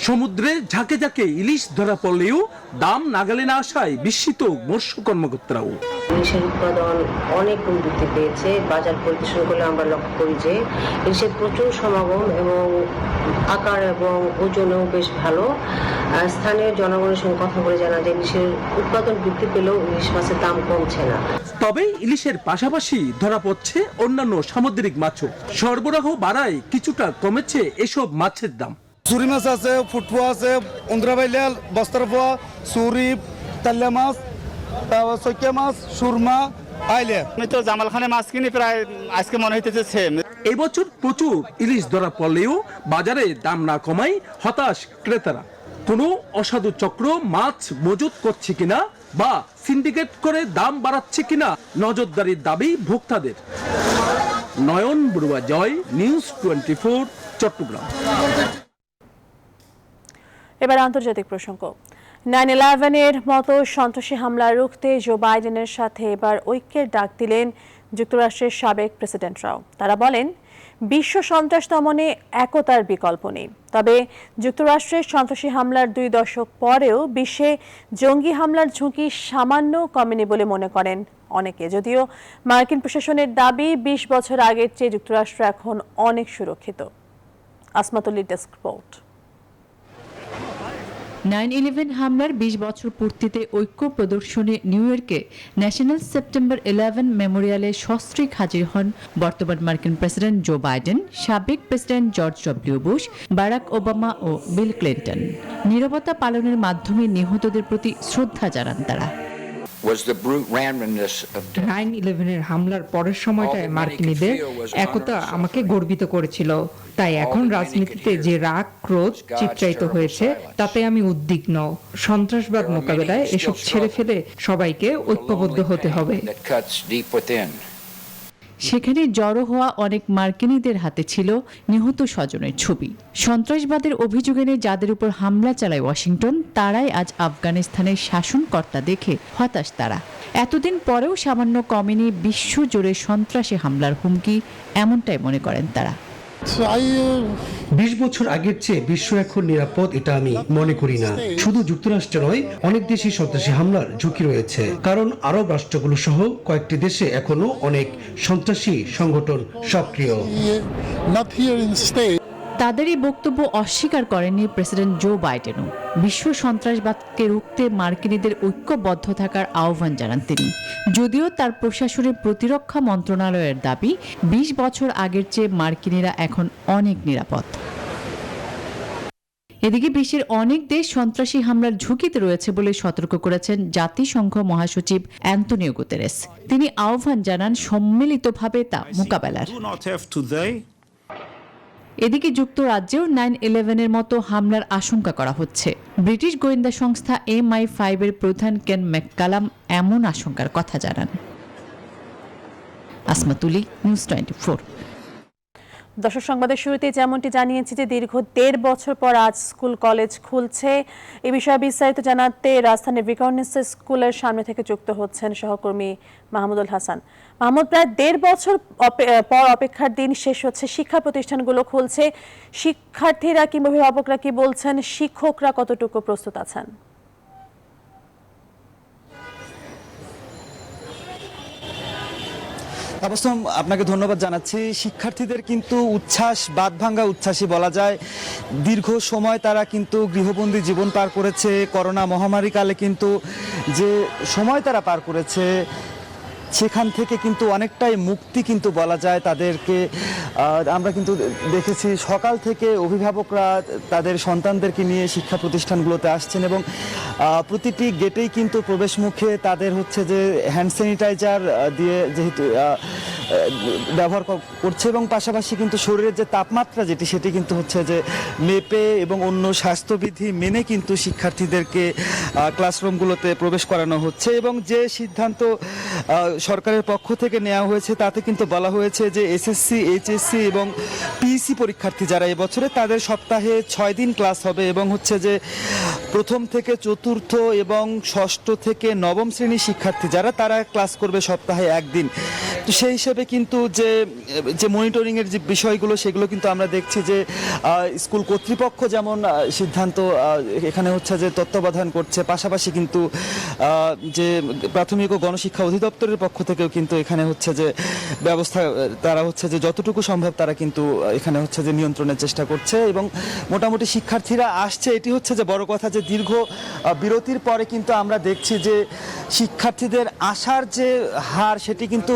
সমুদ্রে ঝাঁকে ঝাঁকে ইলিশ ধরা পড়লেও দাম নাগালে না আসায় বিস্মিত মৎস্য কর্মকর্তারাও। ইলিশের উৎপাদন অনেক বৃদ্ধি পেয়েছে। বাজার পরিদর্শন করলে আমরা লক্ষ্য করি যে ইলিশের প্রচুর সমাগম এবং আকার এবং ওজনেও বেশ ভালো। স্থানীয় জনগণের সঙ্গে কথা বলে জানা যায় ইলিশের উৎপাদন বৃদ্ধি পেলেও ইলিশ মাছের দাম কমছে না। তবে ইলিশের পাশাপাশি ধরা পড়ছে অন্যান্য সামুদ্রিক মাছও। সরবরাহ বাড়ায় কিছুটা কমেছে এসব মাছের দাম। চুরি মাছ আছে, ফুটফুয়া আছে, উন্দ্রাবাইলাল, বস্তারফুয়া, সুরি, তাল্লা মাছ, সৈক্যা মাছ, সুরমা, আইলে। আমি তো জামালখানে মাছ কিনি প্রায় আজকে মনে হইতেছে সেম। এবছর প্রচুর ইলিশ ধরা পড়লেও বাজারে দাম না কমায় হতাশ ক্রেতারা। কোনো অসাধু চক্র মাছ মজুত করছে কিনা বা সিন্ডিকেট করে দাম বাড়াচ্ছে কিনা নজরদারির দাবি ভোক্তাদের। নয়ন বড়ুয়া জয়, নিউজ 24, চট্টগ্রাম। এবার আন্তর্জাতিক প্রসঙ্গ। 9/11-এর মতো সন্ত্রাসী হামলা রুখতে জো বাইডেনের সাথে এবার ঐক্যের ডাক দিলেন যুক্তরাষ্ট্রের সাবেক প্রেসিডেন্টরাও। তারা বলেন, বিশ্ব সন্ত্রাস দমনে একতার বিকল্প নেই। তবে যুক্তরাষ্ট্রের সন্ত্রাসী হামলার 2 দশক পরেও বিশ্বে জঙ্গি হামলার ঝুঁকি সামান্য কমেনি বলে মনে করেন অনেকে। যদিও মার্কিন প্রশাসনের দাবি 20 বছর আগের চেয়ে যুক্তরাষ্ট্র এখন অনেক সুরক্ষিত। আসমাতুল্লির ডেস্ক রিপোর্ট। 9/11 হামলার 20 বছর পূর্তিতে ঐক্য প্রদর্শনে নিউ ইয়র্কে ন্যাশনাল সেপ্টেম্বর 11 মেমোরিয়ালে সস্ত্রীক হাজির হন বর্তমান মার্কিন প্রেসিডেন্ট জো বাইডেন, সাবেক president George W Bush, Barack Obama ও বিল ক্লিন্টন। নীরবতা পালনের মাধ্যমে নিহতদের প্রতি শ্রদ্ধা জানান তারা। 9/11-এর হামলার পরের সময়টায় মার্কিনীদের একতা আমাকে গর্বিত করেছিল। তাই এখন রাজনীতিতে যে রাগ ক্রোধ চিত্রায়িত হয়েছে তাতে আমি উদ্বিগ্ন। সন্ত্রাসবাদ মোকাবেলায় এসব ছেড়ে ফেলে সবাইকে ঐক্যবদ্ধ হতে হবে। সেখানে জড়ো হওয়া অনেক মার্কিনীদের হাতে ছিল নিহত স্বজনের ছবি। সন্ত্রাসবাদের অভিযোগ এনে যাদের উপর হামলা চালায় ওয়াশিংটন, তারাই আজ আফগানিস্তানের শাসনকর্তা দেখে হতাশ তারা। এতদিন পরেও সামান্য কমেনি বিশ্বজুড়ে সন্ত্রাসী হামলার হুমকি, এমনটাই মনে করেন তারা। 20 বছর আগের চেয়ে বিশ্ব এখন নিরাপদ এটা আমি মনে করি না। শুধু যুক্তরাষ্ট্র নয়, অনেক দেশে সন্ত্রাসী হামলার ঝুঁকি রয়েছে, কারণ আরব রাষ্ট্রগুলো সহ কয়েকটি দেশে এখনো অনেক সন্ত্রাসী সংগঠন সক্রিয়। তাদের এই বক্তব্য অস্বীকার করেননি প্রেসিডেন্ট জো বাইডেনও। বিশ্ব সন্ত্রাসবাদকে রুখতে মার্কিনীদের ঐক্যবদ্ধ থাকার আহ্বান জানান তিনি। যদিও তার প্রশাসনের প্রতিরক্ষা মন্ত্রণালয়ের দাবি 20 বছর আগের চেয়ে মার্কিনীরা এখন অনেক নিরাপদ। এদিকে বিশ্বের অনেক দেশ সন্ত্রাসী হামলার ঝুঁকিতে রয়েছে বলে সতর্ক করেছেন জাতিসংঘ মহাসচিব অ্যান্তোনিও গুতেরেস। তিনি আহ্বান জানান সম্মিলিতভাবে তা মোকাবেলার। এদিকে যুক্তরাজ্যেও 9/11-এর মতো হামলার আশঙ্কা করা হচ্ছে। ব্রিটিশ গোয়েন্দা সংস্থা MI5-এর প্রধান কেন ম্যাককালাম এমন আশঙ্কার কথা জানান। আসমা তুলি, নিউজ 24। দর্শক, সংবাদের শুরুতে যেমনটি জানিয়েছি যে দীর্ঘ 1.5 বছর পর আজ স্কুল কলেজ খুলছে। এ বিষয়ে বিস্তারিত জানাতে রাজধানীর ভিকারুননিসা স্কুলের সামনে থেকে যুক্ত হচ্ছেন সহকর্মী মাহমুদুল হাসান। মাহমুদ, প্রায় 1.5 বছর পর অপেক্ষার দিন শেষ হচ্ছে, শিক্ষা প্রতিষ্ঠানগুলো খুলছে। শিক্ষার্থীরা কিংবা অভিভাবকরা কি বলছেন, শিক্ষকরা কতটুকু প্রস্তুত আছেন? তাবাসসুম, আপনাকে ধন্যবাদ জানাচ্ছি। শিক্ষার্থীদের কিন্তু উচ্ছ্বাস বাঁধভাঙ্গা উচ্ছ্বাসই বলা যায়। দীর্ঘ সময় তারা কিন্তু গৃহবন্দী জীবন পার করেছে। করোনা মহামারীকালে কিন্তু যে সময় তারা পার করেছে সেখান থেকে কিন্তু অনেকটাই মুক্তি কিন্তু বলা যায় তাদেরকে। আমরা কিন্তু দেখেছি সকাল থেকে অভিভাবকরা তাদের সন্তানদেরকে নিয়ে শিক্ষা প্রতিষ্ঠানগুলোতে আসছেন এবং প্রতিটি গেটেই কিন্তু প্রবেশ মুখে তাদের হচ্ছে যে হ্যান্ড স্যানিটাইজার দিয়ে যেহেতু ব্যবহার করছে এবং পাশাপাশি কিন্তু শরীরের যে তাপমাত্রা সেটি কিন্তু হচ্ছে যে মেপে এবং অন্য স্বাস্থ্যবিধি মেনে কিন্তু শিক্ষার্থীদেরকে ক্লাসরুমগুলোতে প্রবেশ করানো হচ্ছে। এবং যে সিদ্ধান্ত সরকারের পক্ষ থেকে নেওয়া হয়েছে তাতে কিন্তু বলা হয়েছে যে এসএসসি, এইচএসসি এবং পিইসি পরীক্ষার্থী যারা এবছরে তাদের সপ্তাহে 6 দিন ক্লাস হবে এবং হচ্ছে যে প্রথম থেকে চতুর্থ এবং ষষ্ঠ থেকে নবম শ্রেণীর শিক্ষার্থী যারা তারা ক্লাস করবে সপ্তাহে 1 দিন। তো সেই হিসেবে কিন্তু যে মনিটরিংয়ের যে বিষয়গুলো সেগুলো কিন্তু আমরা দেখছি যে স্কুল কর্তৃপক্ষ যেমন সিদ্ধান্ত এখানে হচ্ছে যে তত্ত্বাবধান করছে, পাশাপাশি কিন্তু যে প্রাথমিক ও গণশিক্ষা অধিদপ্তরের পক্ষ থেকেও কিন্তু এখানে হচ্ছে যে ব্যবস্থা তারা হচ্ছে যে যতটুকু সম্ভব তারা কিন্তু এখানে হচ্ছে যে নিয়ন্ত্রণের চেষ্টা করছে এবং মোটামুটি শিক্ষার্থীরা আসছে। এটি হচ্ছে যে বড় কথা যে দীর্ঘ বিরতির পরে কিন্তু আমরা দেখছি যে শিক্ষার্থীদের আসার যে হার সেটি কিন্তু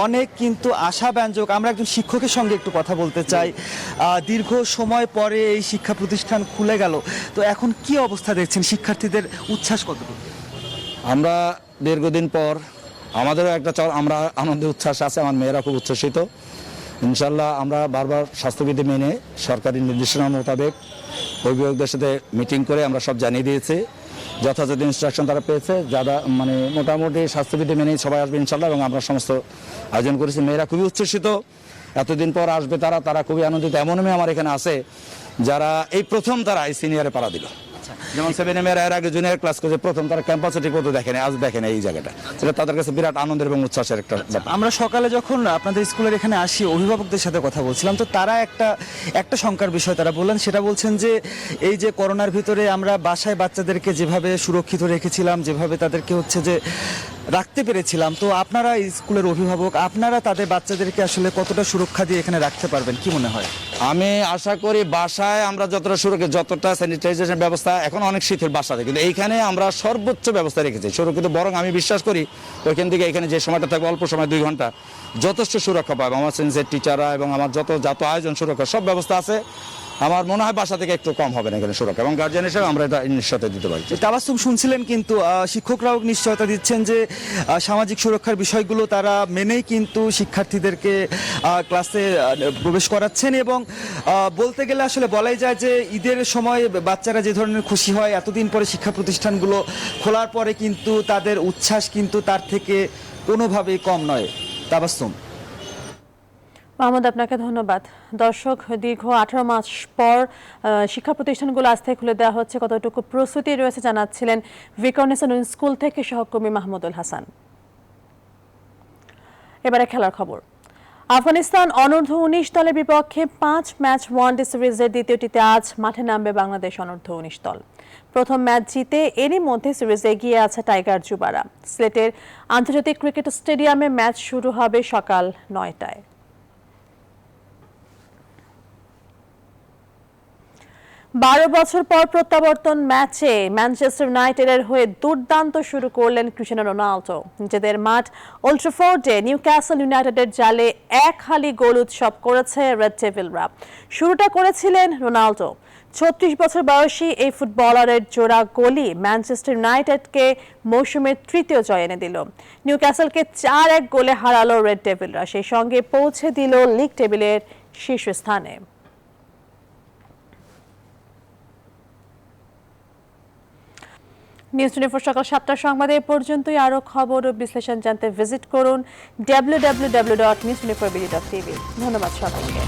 অনেক কিন্তু আশাব্যঞ্জক। আমরা একজন শিক্ষকের সঙ্গে একটু কথা বলতে চাই। দীর্ঘ সময় পরে এই শিক্ষা প্রতিষ্ঠান খুলে গেল, তো এখন কি অবস্থা দেখছেন, শিক্ষার্থীদের উচ্ছ্বাস কতটুকু? আমরা দীর্ঘদিন পর আমাদেরও একটা আমরা আনন্দে উচ্ছ্বাস আছে, আমার মেয়েরা খুব উচ্ছ্বসিত। ইনশাল্লাহ আমরা বারবার স্বাস্থ্যবিধি মেনে সরকারি নির্দেশনা মোতাবেক অভিভাবকদের সাথে মিটিং করে আমরা সব জানিয়ে দিয়েছি, যথাযথ ইনস্ট্রাকশন তারা পেয়েছে। যারা মোটামুটি স্বাস্থ্যবিধি মেনেই সবাই আসবে ইনশাল্লাহ এবং আমরা সমস্ত আয়োজন করেছি। মেয়েরা খুবই উচ্ছ্বসিত, এতদিন পর আসবে তারা খুবই আনন্দিত। এমন মেয়ে আমার এখানে আছে যারা এই প্রথম তারা সিনিয়রে পাড়া দিল, যেমন 7 মেয়েরা এর আগে জুনিয়র ক্লাস করেছে, প্রথম তারা ক্যাম্পাসে ঠিক মতো দেখেনি, আজ দেখেন এই জায়গাটা। সেটা তাদের কাছে বিরাট আনন্দের এবং উচ্ছ্বাসের একটা ব্যাপার। আমরা সকালে যখন আপনাদের স্কুলের এখানে আসি অভিভাবকদের সাথে কথা বলছিলাম, তো তারা একটা শঙ্কার বিষয় তারা বললেন, সেটা বলছেন যে এই যে করোনার ভিতরে আমরা বাসায় বাচ্চাদেরকে যেভাবে সুরক্ষিত রেখেছিলাম, যেভাবে তাদেরকে হচ্ছে যে রাখতে পেরেছিলাম, তো আপনারা স্কুলের অভিভাবক, আপনারা তাদের বাচ্চাদেরকে আসলে কতটা সুরক্ষা দিয়ে এখানে রাখতে পারবেন কি মনে হয়? আমি আশা করি বাসায় আমরা যতটা সুরক্ষিত, যতটা স্যানিটাইজেশন ব্যবস্থা এখন অনেক শিথিল বাসাতে, কিন্তু এইখানে আমরা সর্বোচ্চ ব্যবস্থা রেখেছি সুরক্ষিত। বরং আমি বিশ্বাস করি ওইখান থেকে এখানে যে সময়টা থাকবে অল্প সময় 2 ঘন্টা যথেষ্ট সুরক্ষা পাবে। আমার সেন্সের টিচাররা এবং আমার যত আয়োজন সুরক্ষা সব ব্যবস্থা আছে। আমার মনে হয় বাসা থেকে একটু কম হবে না এখানে সুরক্ষা, এবং গার্জিয়ান হিসেবে আমরা এটা নিশ্চয়তা দিতে পারি। তাবাসসুম শুনছিলেন, কিন্তু শিক্ষকরাও নিশ্চয়তা দিচ্ছেন যে সামাজিক সুরক্ষার বিষয়গুলো তারা মেনেই কিন্তু শিক্ষার্থীদেরকে ক্লাসে প্রবেশ করাচ্ছেন। এবং বলতে গেলে আসলে বলাই যায় যে ঈদের সময় বাচ্চারা যে ধরনের খুশি হয়, এতদিন পরে শিক্ষা প্রতিষ্ঠানগুলো খোলার পরে কিন্তু তাদের উচ্ছ্বাস কিন্তু তার থেকে কোনোভাবেই কম নয়। তাবাসসুম। মাহমুদ, আপনাকে ধন্যবাদ। দর্শক, দীর্ঘ 18 মাস পর শিক্ষা প্রতিষ্ঠানগুলো আজ থেকে খুলে দেওয়া হচ্ছে, কতটুকু প্রস্তুতি রয়েছে জানাচ্ছিলেন ভিকারুননিসা নূন স্কুল থেকে সহকর্মী মাহমুদুল হাসান। এবারে খেলার খবর। আফগানিস্তান অনূর্ধ্ব 19 দলের বিপক্ষে 5 ম্যাচ ওয়ানডে সিরিজের দ্বিতীয়টিতে আজ মাঠে নামবে বাংলাদেশ অনূর্ধ্ব 19 দল। প্রথম ম্যাচ জিতে এরই মধ্যে সিরিজে এগিয়ে আছে টাইগার যুবারা। সিলেটের আন্তর্জাতিক ক্রিকেট স্টেডিয়ামে ম্যাচ শুরু হবে সকাল 9টায়। 12 বছর পর প্রত্যাবর্তন ম্যাচে ম্যানচেস্টার ইউনাইটেডের হয়ে দুর্দান্ত শুরু করলেন ক্রিস্টিয়ানো রোনাল্ডো। নিজেদের মাঠ ওল্ড ট্রাফোর্ডে নিউক্যাসল ইউনাইটেডের জালে এক হালি গোল উৎসব করেছে রেড ডেভিলরা। শুরুটা করেছিলেন রোনাল্ডো। 36 বছর বয়সী এই ফুটবলারের জোড়া গোলই ম্যানচেস্টার ইউনাইটেডকে মৌসুমের তৃতীয় জয় এনে দিল। নিউক্যাসলকে 4-1 গোলে হারালো রেড ডেভিলরা, সেই সঙ্গে পৌঁছে দিল লিগ টেবিলের শীর্ষস্থানে। নিউজ 24 সকাল 7টার সংবাদে এ পর্যন্তই। আরও খবর ও বিশ্লেষণ জানতে ভিজিট করুন www.news24bd.tv। ধন্যবাদ সবাইকে।